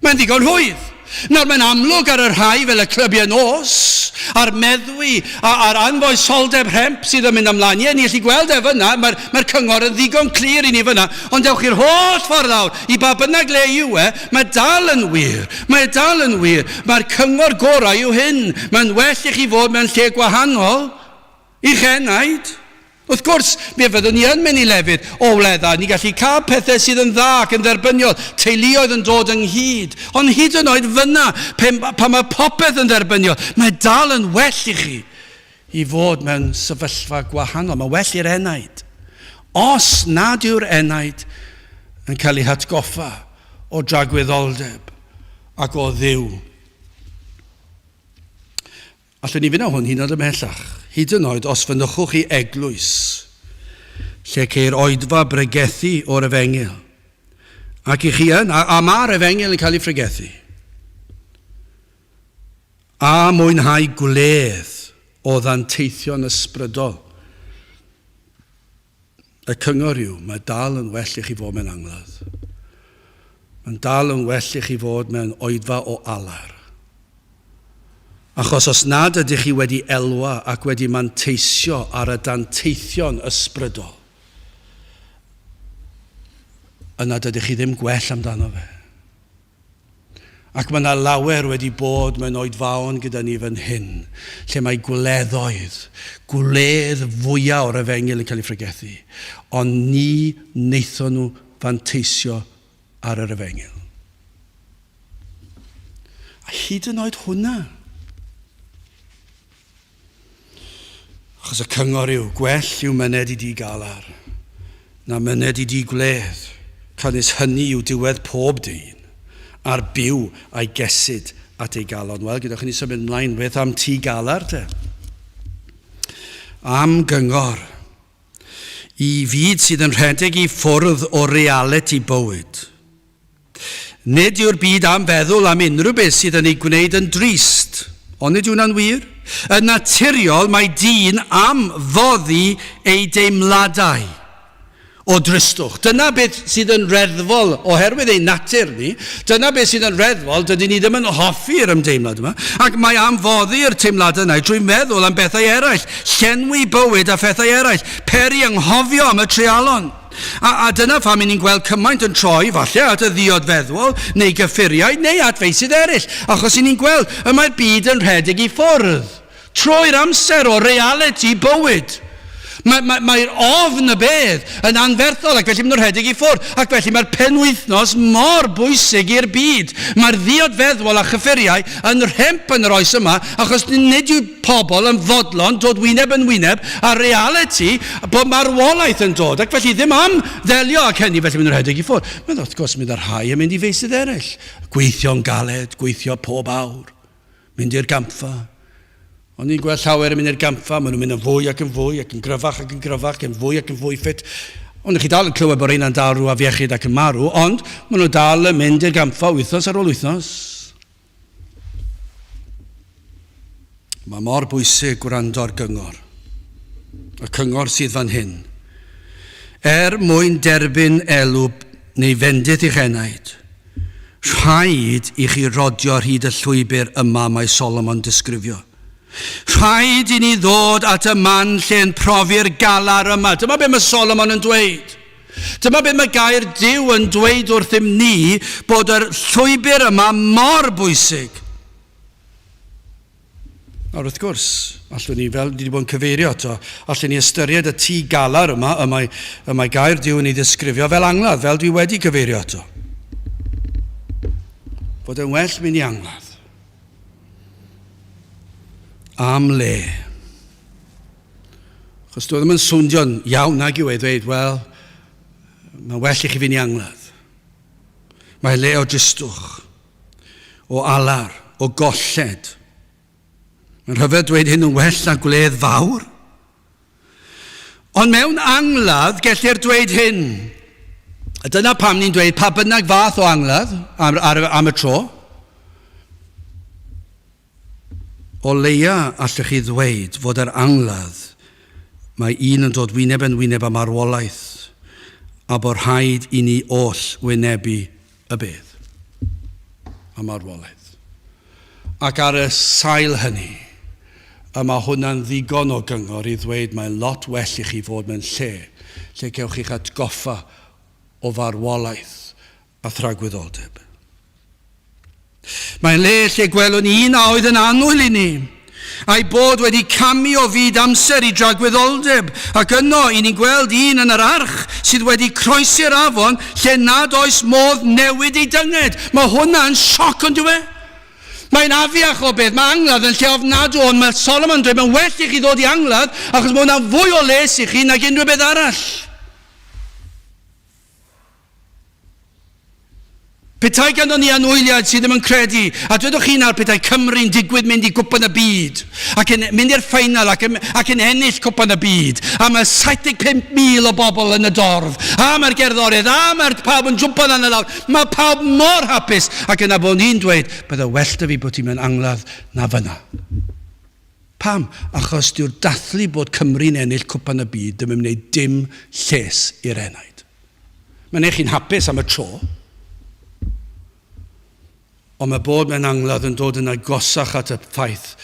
Mae'n ddigon hwydd. Nawr mae'n amlwg ar y rhai fel y clybiau nos, a'r meddwi, a'r anfoesoldeb hemp sydd yn mynd ymlaen. Ni allu gweld fyna, mae'r cyngor yn ddigon clir i ni fyna, ond dewch i'r holl ffordd awr, i ba bynnag le yw mae dal yn wir. Mae dal yn wir. Mae'r cyngor gorau yw hyn. Mae'n well i chi fod mewn lle gwahanol i'ch enaid. Wrth gwrs, mi fyddwn ni yn mynd i lefydd o wledda. Ni gallu cael pethau sydd yn dda ac yn dderbyniol. Teuluoedd yn dod ynghyd. Ond hyd yn oed fyna, pan mae popeth yn dderbyniol, mae dal yn well i chi i fod mewn sefyllfa gwahanol. Mae well i'r enaid. Os nad yw'r enaid yn cael ei hatgoffa o dragwyddoldeb ac o Dduw. Allwn ni fynd o hwn hyd yn oed ymhellach. Hyd yn oed os fynychwch chi eglwys lle ceir oedfa bregethu o'r Efengil. Ac i chi yn, a mae'r Efengil yn cael ei phregethu. A mwynhau gwledd o ddanteithion ysbrydol. Y cyngor yw, mae dal yn well i chi fod mewn angladd. Mae'n dal yn well i chi fod mewn oedfa o alar. Achos os nad ydych chi wedi elwa ac wedi manteisio ar y danteithion ysbrydol, yna dydych chi ddim gwell amdano fe. Ac mae yna lawer wedi bod mewn oedfaon gyda ni fan hyn, lle mae gwleddoedd, gwledd fwyaf o'r Efengil yn cael ei phregethu, ond ni wnaethon nhw fanteisio ar yr Efengil. A hyd yn oed hwnna, achos y cyngor yw, gwell yw myned i Tŷ Galar, na myned i Tŷ Gwledd, cynnes hynny yw diwedd pob dyn, a'r byw a'i gesid at ei galon. Wel, gyda chi symud ymlaen, beth am Tŷ Galar te? Am gyngor, i fyd sydd yn rhedeg i ffwrdd o reality bywyd. Nid yw'r byd am feddwl am unrhyw beth sydd yn ei gwneud yn drist, ond nid yw'n wir? Yn naturiol mae dyn am foddi ei deimladau o dristwch. Dyna beth sydd yn reddfol oherwydd ei natur ni. Dyna beth sydd yn reddfol, dydyn ni ddim yn hoffi'r ymdeimlad yma. Ac mae am foddi'r teimladau yna drwy meddwl am bethau eraill, llenwi bywyd a phethau eraill, peri anghofio am y treialon. A dyna pham ni'n gweld cymaint yn troi, falle at y ddiodfeddwol, neu gyffuriau, neu at feisydd eraill. Achos ni'n gweld, mae'r byd yn rhedeg i ffwrdd. Troi'r amser o reality bywyd. Mae'r ofn y bedd yn anferthol ac felly maen nhw'n rhedeg i ffwrdd ac felly mae'r penwythnos mor bwysig i'r byd. Mae'r ddiodfeddwol a chyffuriau yn rhemp yn yr oes yma achos nid yw pobl yn fodlon dod wyneb yn wyneb a reality bod marwolaeth yn dod ac felly ddim am ddelio ac hynny felly maen nhw'n rhedeg i ffwrdd. Mae'n wrth gwrs mynd ar rhai yn mynd i feisydd eraill. Gweithio'n galed, gweithio pob awr, mynd i'r gampfa. Ond ni'n gweld llawer yn mynd i'r gampfa, maen nhw'n mynd yn fwy ac yn gryfach ac yn gryfach, yn fwy ffit. Ond chi dal yn clywed bod rhain yn dal rhyw afiechyd ac yn marw, ond maen nhw dal yn mynd i'r gampfa wythnos ar ôl wythnos. Mae mor bwysig gwrando'r gyngor. Y cyngor sydd fan hyn. Mwyn derbyn elw neu fendith i'ch enaid, rhaid i chi rodio hyd y llwybr yma mae Solomon disgrifio. Rhaid i ni ddod at y man lle'n profi'r galar yma. Dyma beth mae Solomon yn dweud. Dyma beth mae gair Duw yn dweud wrthym ni bod yr llwybr yma mor bwysig. Nawr wrth gwrs, allwn ni fel ni wedi bod yn cyfeirio ato, allwn ni ystyried y Tŷ Galar yma, y mae gair Duw yn ei ddisgrifio fel angladd, fel dwi wedi cyfeirio ato. Fod yn well mynd i angladd. Am le. Chos dwi ddim yn swndio'n iawn nag yw ei ddweud, wel, mae'n well i chi fynd i angladd. Mae le o dristwch, o alar, o golled. Mae'n rhyfedd dweud hyn yn well na gwledd fawr. Ond mewn angladd, gellir dweud hyn. A dyna pam ni'n dweud pa bynnag fath o angladd am y tro. O leia allwch chi ddweud fod yr angladd mae un yn dod wyneb yn wyneb â marwolaeth a bod rhaid i ni oll wynebu y bedd. A marwolaeth. Ac ar y sail hynny, a mae hwnna'n ddigon o gyngor i ddweud mae'n lot well i chi fod mewn lle gewch chi'ch atgoffa o farwolaeth a thragwyddoldeb. Mae'n le lle gwelwn ni un a oedd yn annwyl i ni, a'i bod wedi camu o fyd amser i dragwyddoldeb, ac yno i ni'n gweld un yn yr arch sydd wedi croesi'r afon lle nad oes modd newid ei dynged. Mae hwnna'n sioc ond yw e? Mae'n afiach o beth, mae angladd yn lle ofnadw, ond mae Solomon dweud, mae'n well i chi ddod i angladd, achos mae hwnna'n fwy o les i chi nag unrhyw beth arall. Petai ganddo ni anwyliad sydd ddim yn credu, a dwedwch chi nawr petai Cymru'n digwydd mynd i gwpan y byd, ac yn mynd i'r ffeinal ac yn ennill gwpan y byd, a mae 75,000 o bobl yn y dorf, a mae'r gerddoriaeth, a mae'r pawb yn jwmpan yn y lawr, mae pawb mor hapus, ac yna bod ni'n dweud, bydde well da fi bod ti'n mynd angladd na fyna. Pam? Achos dyw'r dathlu bod Cymru'n ennill gwpan y byd ddim yn gwneud dim lles i'r enaid. Mae'n eich chi'n hapus am y tro, ond mae bod mewn angladd yn dod yn agosach at y ffaith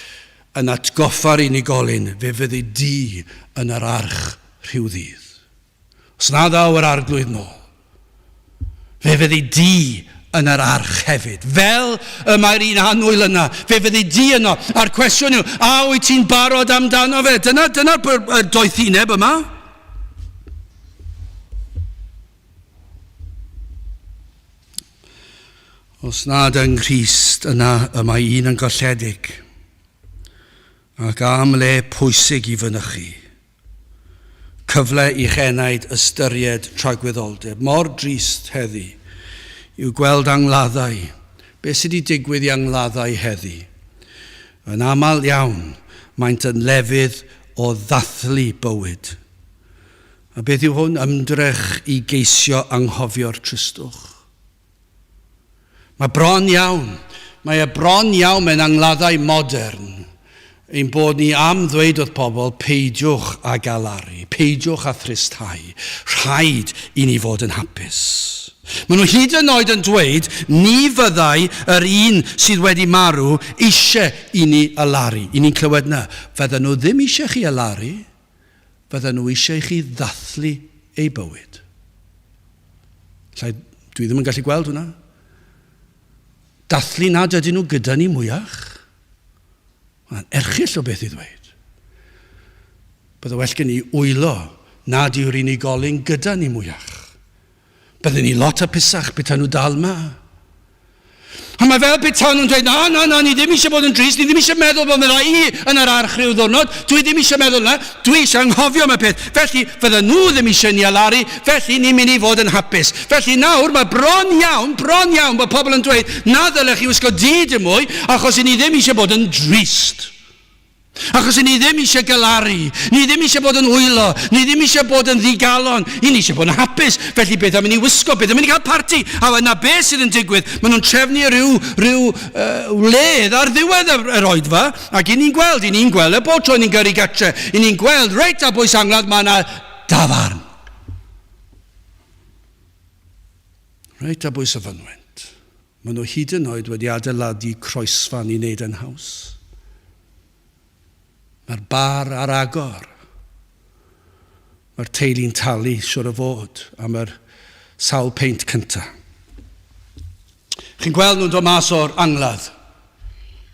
yn atgoffa'r unigolyn fe fyddi di yn yr arch rhyw ddydd. Os na ddaw yr arglwydd nôl, fe fyddi di yn yr arch hefyd. Fel mae'r un annwyl yna, fe fyddi di yno. A'r cwestiwn yw, a wyt ti'n barod amdano fe? Dyna'r doethineb yma. Os nad yng Nghrist yna y mae un yn golledig ac am le pwysig i fynychu. Cyfle i'ch enaid ystyried tragwyddoldeb. Mor drist heddi yw gweld angladdau. Beth sydd wedi digwydd i angladdau heddi? Yn aml iawn, maent yn lefydd o ddathlu bywyd. A beth yw hwn? Ymdrech i geisio anghofio'r tristwch. Mae bron iawn, mae bron iawn mewn angladdau modern ein bod ni am ddweud wrth pobl peidiwch a galaru, peidiwch a thristau, rhaid i ni fod yn hapus. Maen nhw hyd yn oed yn dweud ni fyddai yr un sydd wedi marw eisiau i ni alaru. I ni'n clywed na, fydden nhw ddim eisiau chi alaru, fydden nhw eisiau chi ddathlu ei bywyd. Dwi ddim yn gallu gweld hwnna. Dathlu nad ydyn nhw gyda ni mwyach. Mae'n erchill o beth i ddweud. Bydde well gen i wylo nad yw'r unigolyn gyda ni mwyach. Bydde ni lot apusach beth nhw dal ma. A mae fel beth nhw'n dweud, na, ni ddim eisiau bod yn drist, ni ddim eisiau meddwl bod yna i yn yr arch rhyw ddwrnod, dwi ddim eisiau meddwl na, dwi eisiau anghofio am y peth. Felly, fydda nhw ddim eisiau ni alaru, felly ni'n mynd i fod yn hapus. Felly nawr, mae bron iawn, bod pobl yn dweud, na ddylech chi wisgo dyd y mwy, achos ni ddim eisiau bod yn drist. Achos ni ddim eisiau galaru, ni ddim eisiau bod yn wylo, ni ddim eisiau bod yn ddigalon, ni eisiau bod yn hapus. Felly beth am i ni wisgo, beth am i ni cael parti. A yna beth sydd yn digwydd, maen nhw'n trefnu rhyw ledd ar ddiwedd yr oedfa, ac i ni'n gweld y bod tro ni'n gyrru gatre, i ni'n gweld reit a bwys angladd, mae yna dafarn. Reit a bwys y fynwent. Maen nhw hyd yn oed wedi adeiladu croesfan i wneud yn haws. Mae'r bar ar agor. Mae'r teulu'n talu siwr o fod am yr sawl peint cynta. Chi'n gweld nhw'n dod mas o'r angladd.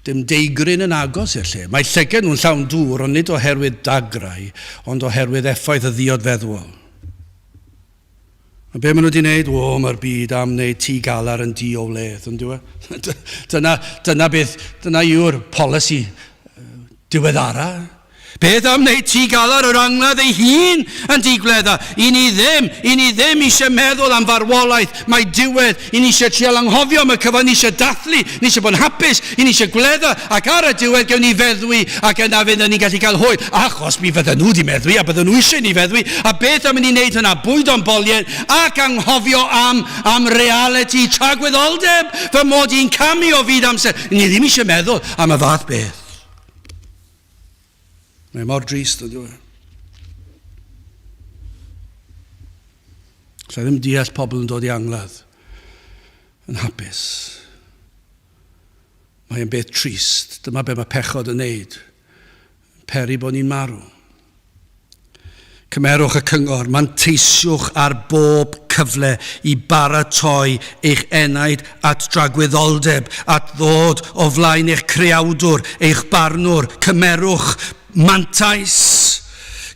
dim deigryn yn agos i'r lle. Mae llygad nhw'n llawn dŵr, ond nid oherwydd dagrau, ond oherwydd effaith y ddiodfeddol. A be maen nhw wedi gwneud? Mae'r byd am wneud Tŷ Galar yn di-oledd, yn dwi? Dyna yw'r polisi diweddara. Beth am wneud Tŷ Galar o'r angladd ei hun yn Tŷ Gwledda? I ni ddim eisiau meddwl am farwolaeth, mae diwedd, i ni eisiau trial anghofio am y cyfan, ni eisiau dathlu, ni eisiau bod yn hapus, i ni eisiau gwledda, ac ar y diwedd gewn ni feddwi, ac yna fydd ni'n gallu cael hwyl, achos mi fydden nhw wedi meddwi, a bydden nhw eisiau ni feddwi, a beth am i ni wneud hynna, bwyd o'n boliau, ac anghofio am reality tragwyddoldeb, fy mod i'n camu o fyd amser. Ni ddim eisiau meddwl am y fath beth. Mae mor drist, ydw i. Lle ddim deall pobl yn dod i angladd yn hapus. Mae'n beth trist. Dyma be mae pechod yn neud. Peri bod ni'n marw. Cymerwch y cyngor, manteisiwch ar bob cyfle i baratoi eich enaid at dragwyddoldeb, at ddod o flaen eich creawdwr, eich barnwr. Cymerwch mantais.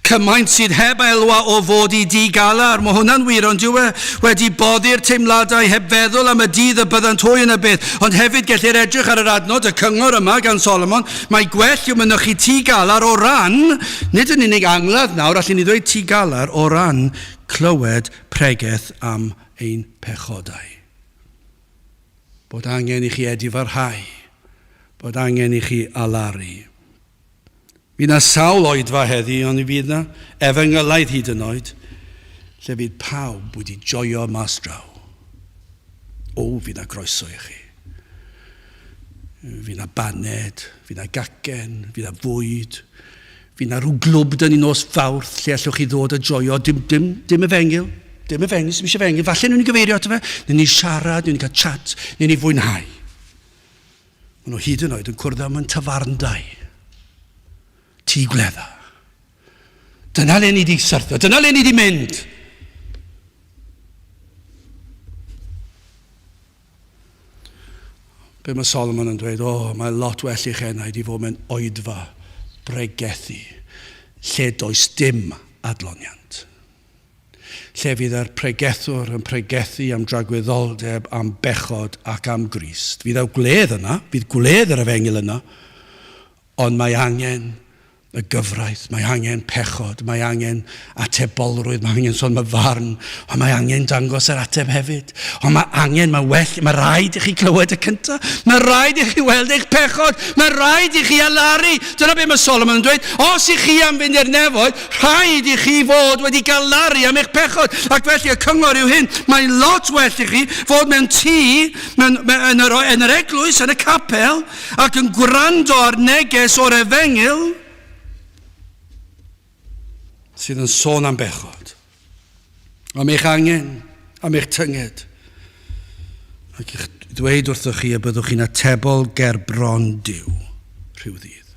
Cymaint sydd heb elwa o fod i Tŷ Galar. Mae hwnna'n wir, ond yw wedi boddi'r teimladau heb feddwl am y dydd y byddant hwy yn y beth. Ond hefyd gellir edrych ar yr adnod y cyngor yma gan Solomon. Mae gwell yw mynychu Tŷ Galar o ran, nid yn unig angladd nawr, allwn ni ddweud Tŷ Galar o ran clywed pregeth am ein pechodau. Bod angen i chi edifarhau, bod angen i chi alaru. Fydd na sawl oedfa heddi, ond fydd na efengylaeth hyd yn oed, lle fydd pawb wedi joio mas draw. Fydd na groeso i chi. Fydd na baned, fydd na gacen, fydd na fwyd, fydd na rhyw glwb dyn ni nos Fawrth, lle allwch chi ddod a joio, dim efengil, dim efengil, sy'n eisiau efengil. Falle nhw'n gyfeirio ato fe, nhw'n ni siarad, nhw'n ni cael chat, nhw'n ni fwynhau. Maen nhw hyd yn oed yn cwrdd am yn tafarndau. Tŷ Gwledda. Dyna le ni di syrthio, dyna le ni di mynd. Be mae Solomon yn dweud, mae lot well i'ch enaid i fod mewn oedfa bregethu, lle does dim adloniant. Lle fydd yr pregethwr yn pregethu am dragwyddoldeb, am bechod ac am Grist. Fydd y gwledd yna, fydd gwledd yr efengil yna, ond mae angen y gyfraith, mae angen pechod, mae angen atebolrwydd, mae angen sôn mae farn, ond mae angen dangos yr ateb hefyd. Ond mae rhaid i chi clywed y cyntaf, mae rhaid i chi weld eich pechod, mae rhaid i chi alaru. Dyna be mae Solomon yn dweud, os i chi am fynd i'r nefoedd, rhaid i chi fod wedi galaru am eich pechod. Ac felly y cyngor yw hyn, mae'n lot well i chi fod mewn tŷ, yn yr eglwys, yn y capel, ac yn gwrando ar neges o'r efengil, sydd yn sôn am bechod, am eich angen, am eich tynged. Ac i'ch dweud wrthoch chi y byddwch chi'n atebol ger bron Duw rhyw ddydd.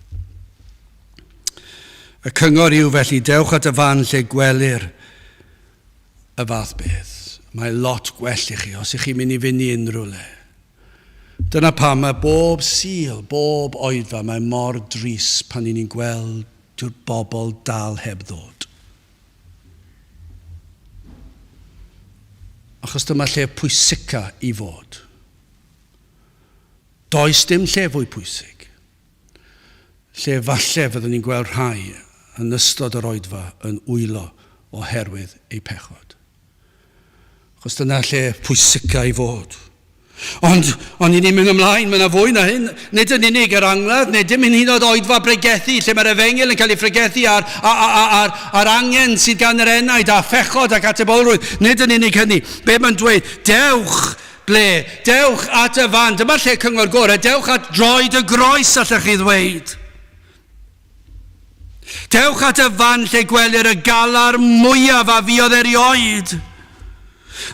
Y cyngor yw felly, dewch at y fan lle gwelir y fath beth. Mae lot gwell i chi os ych chi'n mynd i fynd i unrhyw le. Dyna pam mae bob sul, bob oedfa, mae mor dris pan ni'n gweld dyw'r bobl dal heb ddod. Achos dyma lle pwysica i fod. Does dim lle fwy pwysig. Lle falle fyddwn ni'n gweld rhai yn ystod yr oedfa yn wylo oherwydd ei pechod. Achos dyna lle pwysica i fod. Ond i ni'n mynd ymlaen, mae yna fwy na hyn. Nid yn unig yr angladd, nid dim yn hyn oed oedfa bregethu, lle mae'r efengil yn cael ei phregethu ar angen sydd gan yr enaid, a phechod ac atebolrwydd. Nid yn unig hynny. Be mae'n dweud? Dewch at y fan. Dyma lle cyngor gorau. Dewch at droed y groes, allech chi ddweud. Dewch at y fan lle gwelir y galar mwyaf a fuodd erioed.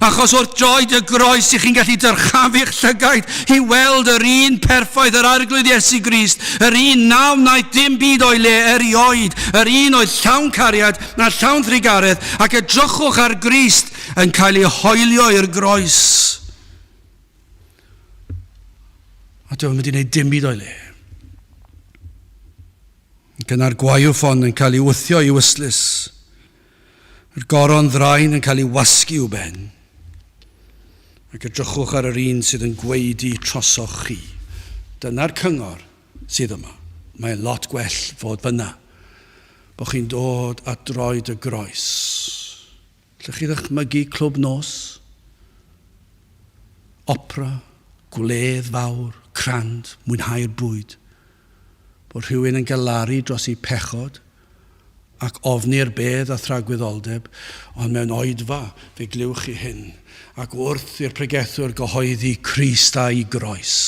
Achos wrth droed y groes i chi'n gallu dyrchafu'ch llygaid i weld yr un perffaith, yr arglwydd Iesu Grist, yr un naw wnaeth dim byd o'i le erioed, yr un oedd llawn cariad na llawn thrigaredd, ac edrychwch ar Grist yn cael ei hoelio i'r groes. A dwi'n mynd i wneud dim byd o'i le. Gyna'r gwaywffon yn cael ei wthio i wyslys. Yr goron ddraen yn cael ei wasgu i'w ben. Ac edrychwch ar yr un sydd yn gweidi trosoch chi. Dyna'r cyngor sydd yma. Mae'n lot gwell fod fyna. Bo chi'n dod at droed y groes. Lle chi ddychmygu clwb nos? Opera, gwledd fawr, crand, mwynhau'r bwyd. Bod rhywun yn galaru dros ei pechod ac ofni'r bedd a thragwyddoldeb, ond mewn oedfa fe glywch chi hyn, ac wrth i'r pregethwr gyhoeddi Crist a'i groes.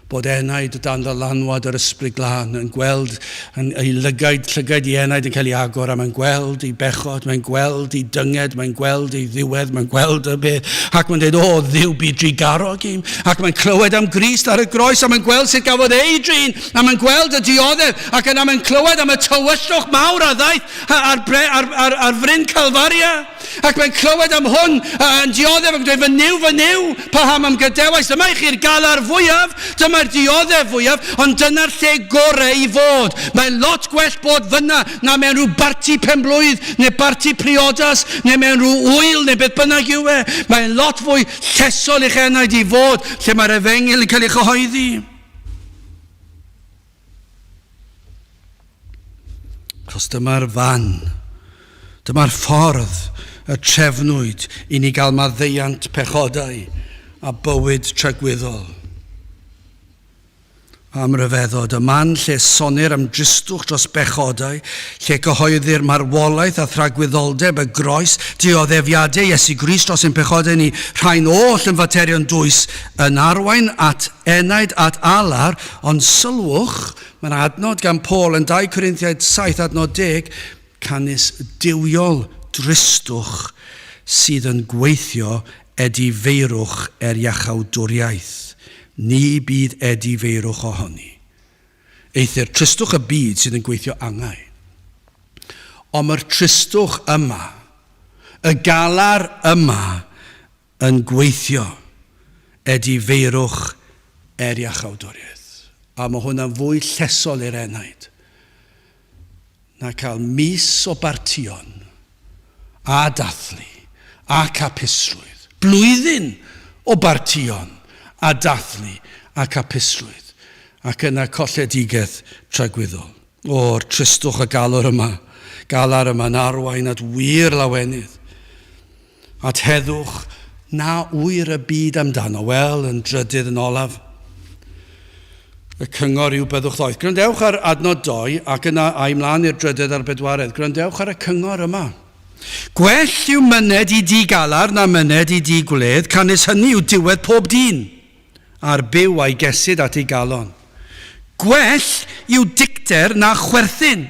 Bod enaid dan ddylanwad yr ysbryd glân yn gweld ei llygad i enaid yn cael ei agor, a mae'n gweld ei bechod, mae'n gweld ei dynged, mae'n gweld ei ddiwedd, mae'n gweld y beth, ac mae'n dweud, o, ddiw byd drigarog im, ac mae'n clywed am Grist ar y groes, a mae'n gweld sut gafodd ei drin, a mae'n gweld y dioddef, ac yna mae'n clywed am y tywyllwch mawr a ddaeth ar fryn Calfaria, ac mae'n clywed am hwn yn dioddef, ac yn dweud, fy niw, paham am gydewais, dyma i chi'r galar fwyaf, dyma'r dioddef fwyaf, ond dyna'r lle gorau i fod. Mae'n lot gwell bod fyna na mewn rhyw barti penblwydd, neu barti priodas, neu mewn rhyw wyl, neu beth bynnag yw e. Mae'n lot fwy llesol i'ch enaid i fod, lle mae'r efengil yn cael ei chyhoeddi. Chos dyma'r fan, dyma'r ffordd, y trefnwyd i ni gael maddeiant pechodau a bywyd tragwyddol. Am ryfeddod, y man lle sonir am dristwch dros bechodau, lle cyhoeddi'r marwolaeth a thragwyddoldeb y groes, dioddefiadau Iesu Grist dros ein pechodau ni, rhain oll yn faterion dwys, yn arwain at enaid at alar, ond sylwch, mae'n adnod gan Paul yn 2 Corinthiaid 7 adnod 10, canis diwiol dristwch sydd yn gweithio edifeirwch iachawdwriaeth. Ni bydd edifeirwch ohoni. Eithir tristwch y byd sydd yn gweithio angau. Ond mae'r tristwch yma, y galar yma, yn gweithio edifeirwch iachawdwriaeth. A mae hwnna'n fwy llesol i'r enaid na cael mis o bartion a dathlu a capusrwydd. Blwyddyn o bartion a dathlu a capusrwydd, ac yna colledigaeth tragwyddol. O'r tristwch y galar yma'n arwain at wir lawenydd, at heddwch na wyr y byd amdano, wel, yn drydydd yn olaf. Y cyngor yw byddwch ddoeth. Grandewch ar adnod 2, ac yna a'i mlaen i'r drydydd a'r bedwaredd. Grandewch ar y cyngor yma. Gwell yw myned i di galar na myned i di gwledd, canis hynny yw diwedd pob dyn, a'r byw a'i gesid at ei galon. Gwell yw dicter na chwerthin,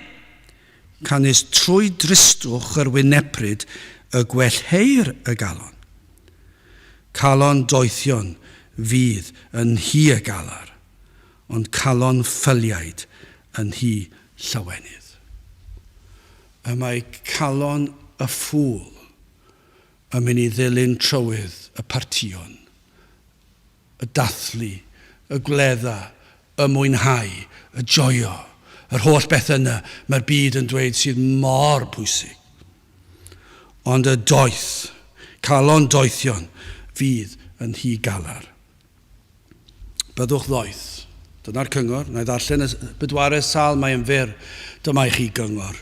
canis trwy dristwch yr wynepryd y gwellheir y galon. Calon doethion fydd yn hi y galar, ond calon ffyliaid yn hi llawenydd. Y mae calon y ffŵl yn mynd i ddilyn trywydd y partion, y dathlu, y gledda, y mwynhau, y joio, yr holl beth yna mae'r byd yn dweud sydd mor pwysig. Ond y doeth, calon doethion, fydd yn hi galar. Byddwch ddoeth. Dyna'r cyngor. Na i ddarllen y bedwaredd sal, mae'n fyr. Dyma i chi gyngor.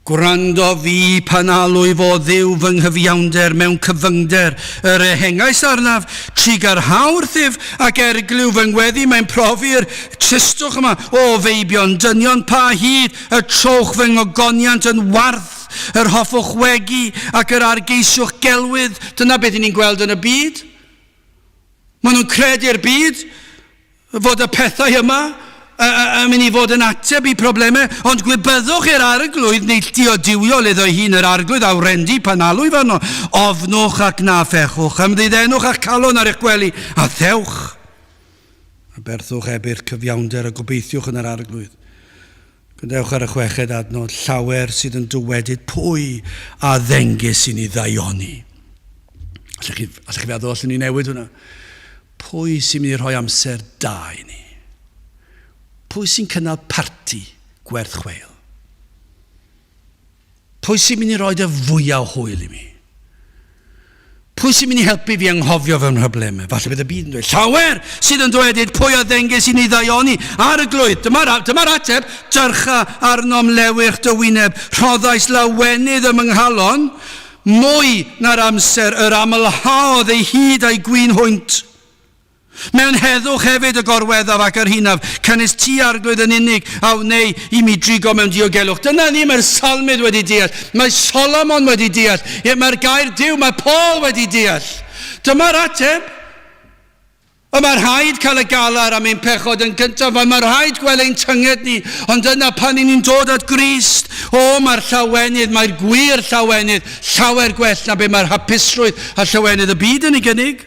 Gwrando fi pan alwyf o ddiw fy nghyfiawnder mewn cyfyngder yr ehengais arnaf, trigar hawrthyf ac erglyw fy ngweddi mae'n profi'r tristwch yma o feibion dynion pa hyd y troch fy ngogoniant yn warth, yr hoffwch wegi ac yr argeisiwch gelwydd. Dyna beth ni'n gweld yn y byd. Maen nhw'n credu'r byd fod y pethau yma yn mynd i fod yn ateb i problemau, ond gwybyddwch i'r arglwydd neu diodiwiol iddo hun yr arglwydd awrendi pan alwyf arno. Ofnwch ac na phechwch, ymddiddenwch ac calon ar eich gwely, a thewch. A berthwch ebyr cyfiawnder a gobeithiwch yn yr arglwydd. Gwydewch ar y 6 adnod, llawer sydd yn dywedyd pwy a ddengys i ni ddaioni. Allech chi feddwl os ni newid hwnna? Pwy sy'n mynd i rhoi amser da i ni? pwy sy'n cynnal parti gwerth chweil? Pwy sy'n mynd i roed y fwyaf o hwyl i mi? Pwy sy'n mynd i helpu fi anghofio fy mhroblemau? Falle bydd y byd yn dweud, llawer sydd yn dweud pwy a ddengys i ni ddaioni ar y glwydd. Dyma'r ateb, dyrcha arnom lewych dy wyneb, rhoddais lawenydd ym nghalon, mwy na'r amser yr amlhaodd ei hyd a'i gwyn hwynt. Mewn heddwch hefyd y gorweddaf ac yr hinaf, cynnes ti arglwydd yn unig a wneu i mi drigo mewn diogelwch. Dyna ni mae'r salmyd wedi deall, mae Solomon wedi deall, mae'r gair Duw, mae Paul wedi deall. Dyma'r ateb. Mae'r rhaid cael y galar am ein pechod yn gyntaf, mae'r rhaid gweld ein tynged ni, ond dyna pan ni'n dod at Grist. Mae'r llawenydd, mae'r gwir llawenydd, llawer gwell na be mae'r hapusrwydd a llawenydd y byd yn ei gynnig.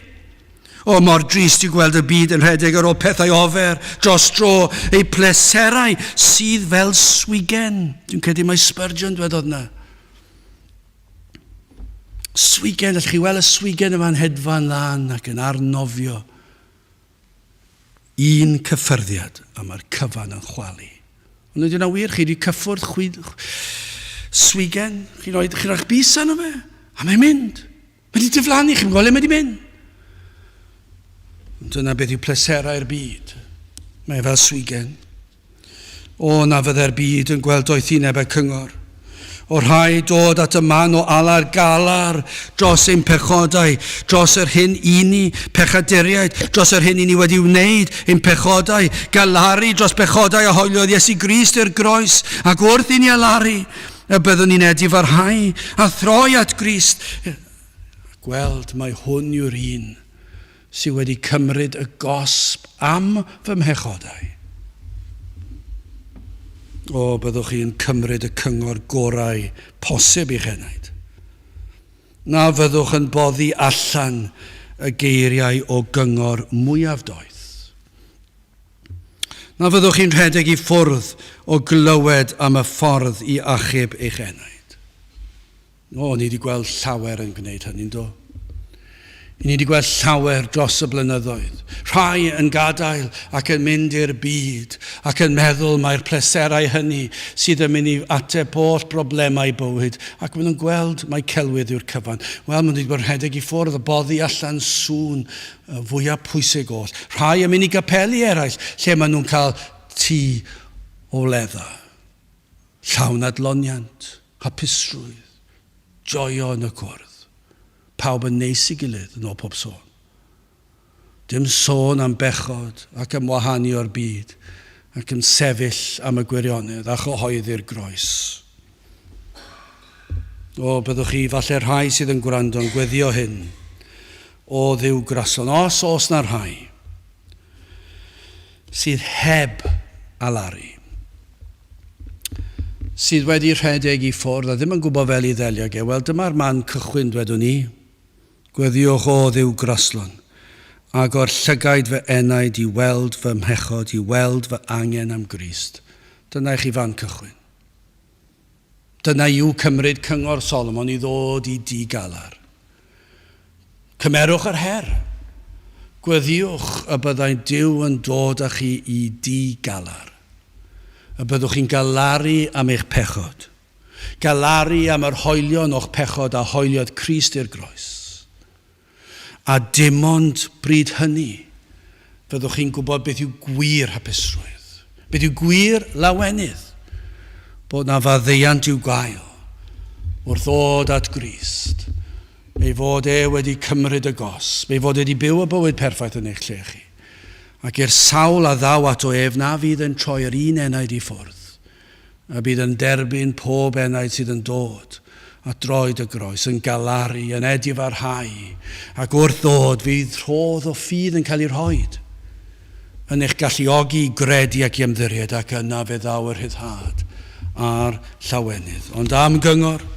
Mor drist i gweld y byd yn rhedeg ar ôl pethau ofer, dros dro, eu pleserau sydd fel swigen. Dwi'n credu mai Spurgeon dwedodd na. Swigen, allwch chi weld y swigen yma'n hedfan lan ac yn arnofio. Un cyffyrddiad a mae'r cyfan yn chwalu. Ond ydy'n wir, chi wedi cyffwrdd swigen, chi'n rhoi'ch bus arno fe, a mae'n mynd. Mae wedi diflannu, chi'n gweld le mae wedi mynd. Dyna beth yw pleserau'r byd. Mae fel swigen. Na fydde'r byd yn gweld doethineb y cyngor. O rhai dod at y man o alar galar dros ein pechodau, dros yr hyn i ni pechaduriaid, dros yr hyn i ni wedi wneud ein pechodau, galaru dros pechodau a hoeliodd Iesu Grist i'r groes, ac wrth i ni alaru, y byddwn ni'n edifarhau a throi at Grist. Gweld mai hwn yw'r un sydd wedi cymryd y gosb am fy mhechodau. Byddwch chi'n cymryd y cyngor gorau posib i'ch enaid. Na fyddwch yn boddi allan y geiriau o gyngor mwyaf doeth. Na fyddwch chi'n rhedeg i ffwrdd o glywed am y ffordd i achub eich enaid. Ni wedi gweld llawer yn gwneud hynny'n do. Ni wedi gweld llawer dros y blynyddoedd. Rhai yn gadael ac yn mynd i'r byd ac yn meddwl mae'r pleserau hynny sydd yn mynd i ateb oll broblemau bywyd ac maen nhw'n gweld mae celwydd yw'r cyfan. Wel, maen nhw wedi bod yn rhedeg i ffwrdd a boddi allan sŵn fwyaf pwysig oll. Rhai yn mynd i gapelu eraill lle maen nhw'n cael tŷ o ledda. Llawn adloniant, hapusrwydd, joio yn y cwrdd. Pawb yn neis i gilydd yn ôl pob sôn. Dim sôn am bechod ac am wahanu o'r byd ac yn sefyll am y gwirionedd a chyhoeddi'r groes. Byddwch chi falle rhai sydd yn gwrando'n gweddio hyn o ddiw grason. Os na rhai sydd heb alaru, sydd wedi rhedeg i ffwrdd a ddim yn gwybod fel i ddelio ge. Wel, dyma'r man cychwyn dwedwn ni. Gweddiwch o ddiw graslon, ac o'r llygaid fy enaid i weld fy mhechod, i weld fy angen am Grist. Dyna i chi fan cychwyn. Dyna yw cymryd cyngor Solomon i ddod i Tŷ Galar. Cymerwch yr her. Gweddiwch y byddai Duw yn dod â chi i Tŷ Galar. Y byddwch chi'n galaru am eich pechod. Galaru am yr hoelion o'ch pechod a hoeliodd Crist i'r groes. A dim ond bryd hynny, fyddwch chi'n gwybod beth yw gwir hapusrwydd. Beth yw gwir lawenydd. Bod na faddeuant i'w gael wrth ddod at Grist. Ei fod wedi cymryd y gosb. Ei fod wedi byw y bywyd perffaith yn eich lle chi. Ac i'r sawl a ddaw at o ef na fydd yn troi'r un enaid i ffwrdd. A bydd yn derbyn pob enaid sydd yn dod a droed y groes, yn galaru, yn edifarhau, ac wrth ddod fydd rhodd o ffydd yn cael ei rhoed yn eich galluogi i gredu ac i ymddiried, ac yna fe ddaw yr hyddhad a'r llawenydd. Ond am gyngor,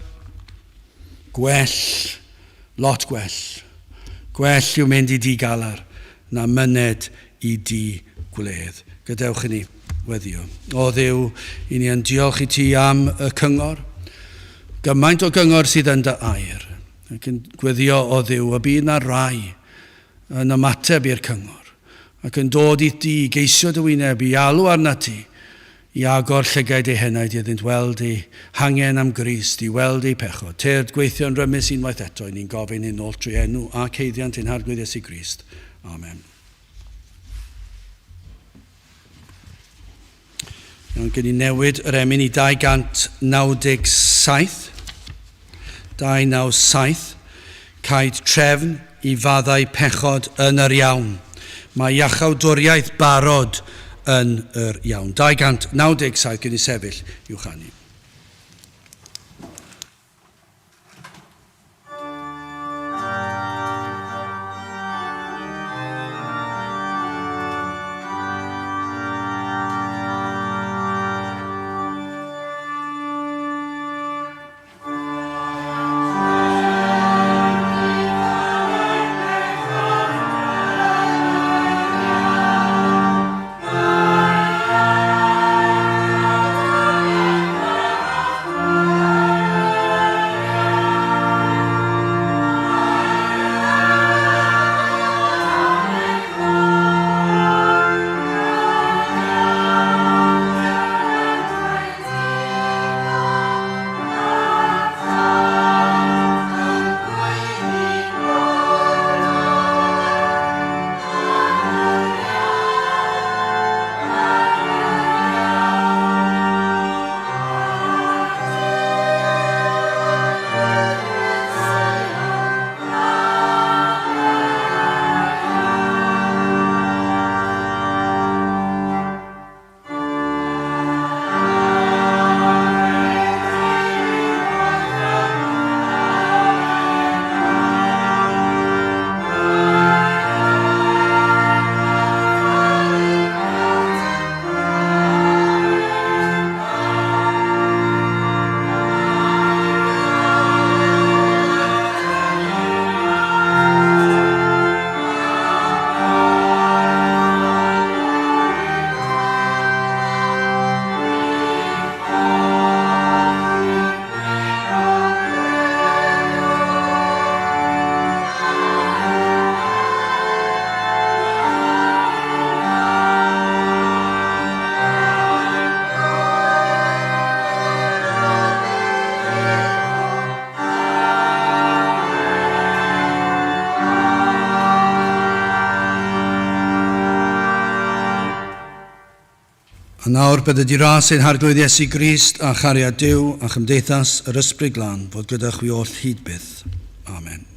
gwell, lot gwell. Gwell yw mynd i Tŷ Galar na myned i Tŷ Gwledda. Gadewch i ni weddio. O Dduw, i ni yn diolch i ti am y cyngor. Gymaint o gyngor sydd yn dy air. Ac yn gweddio o Dduw, y bydd na rai yn ymateb i'r cyngor. ac yn dod i ti, geisio dy wyneb i alw arna ti, i agor llygaid ei henaid iddynt weld ei hangen am Grist, i weld ei pechod. Terd gweithio'n rymus unwaith eto, ni'n gofyn hyn ôl trwy enw a ceiddiant ein harglwydd Iesu Grist. Amen. Iawn, gen i newid yr emyn i 297. 297. Caid trefn i faddau pechod yn yr iawn. Mae iachawdwriaeth barod yn yr iawn. 297 gen i sefyll i'w chanu. A nawr bydd ydi ras ein harglwydd Iesu Grist a chariad Duw a chymdeithas yr ysbryd glân fod gyda chwi oll hyd byth. Amen.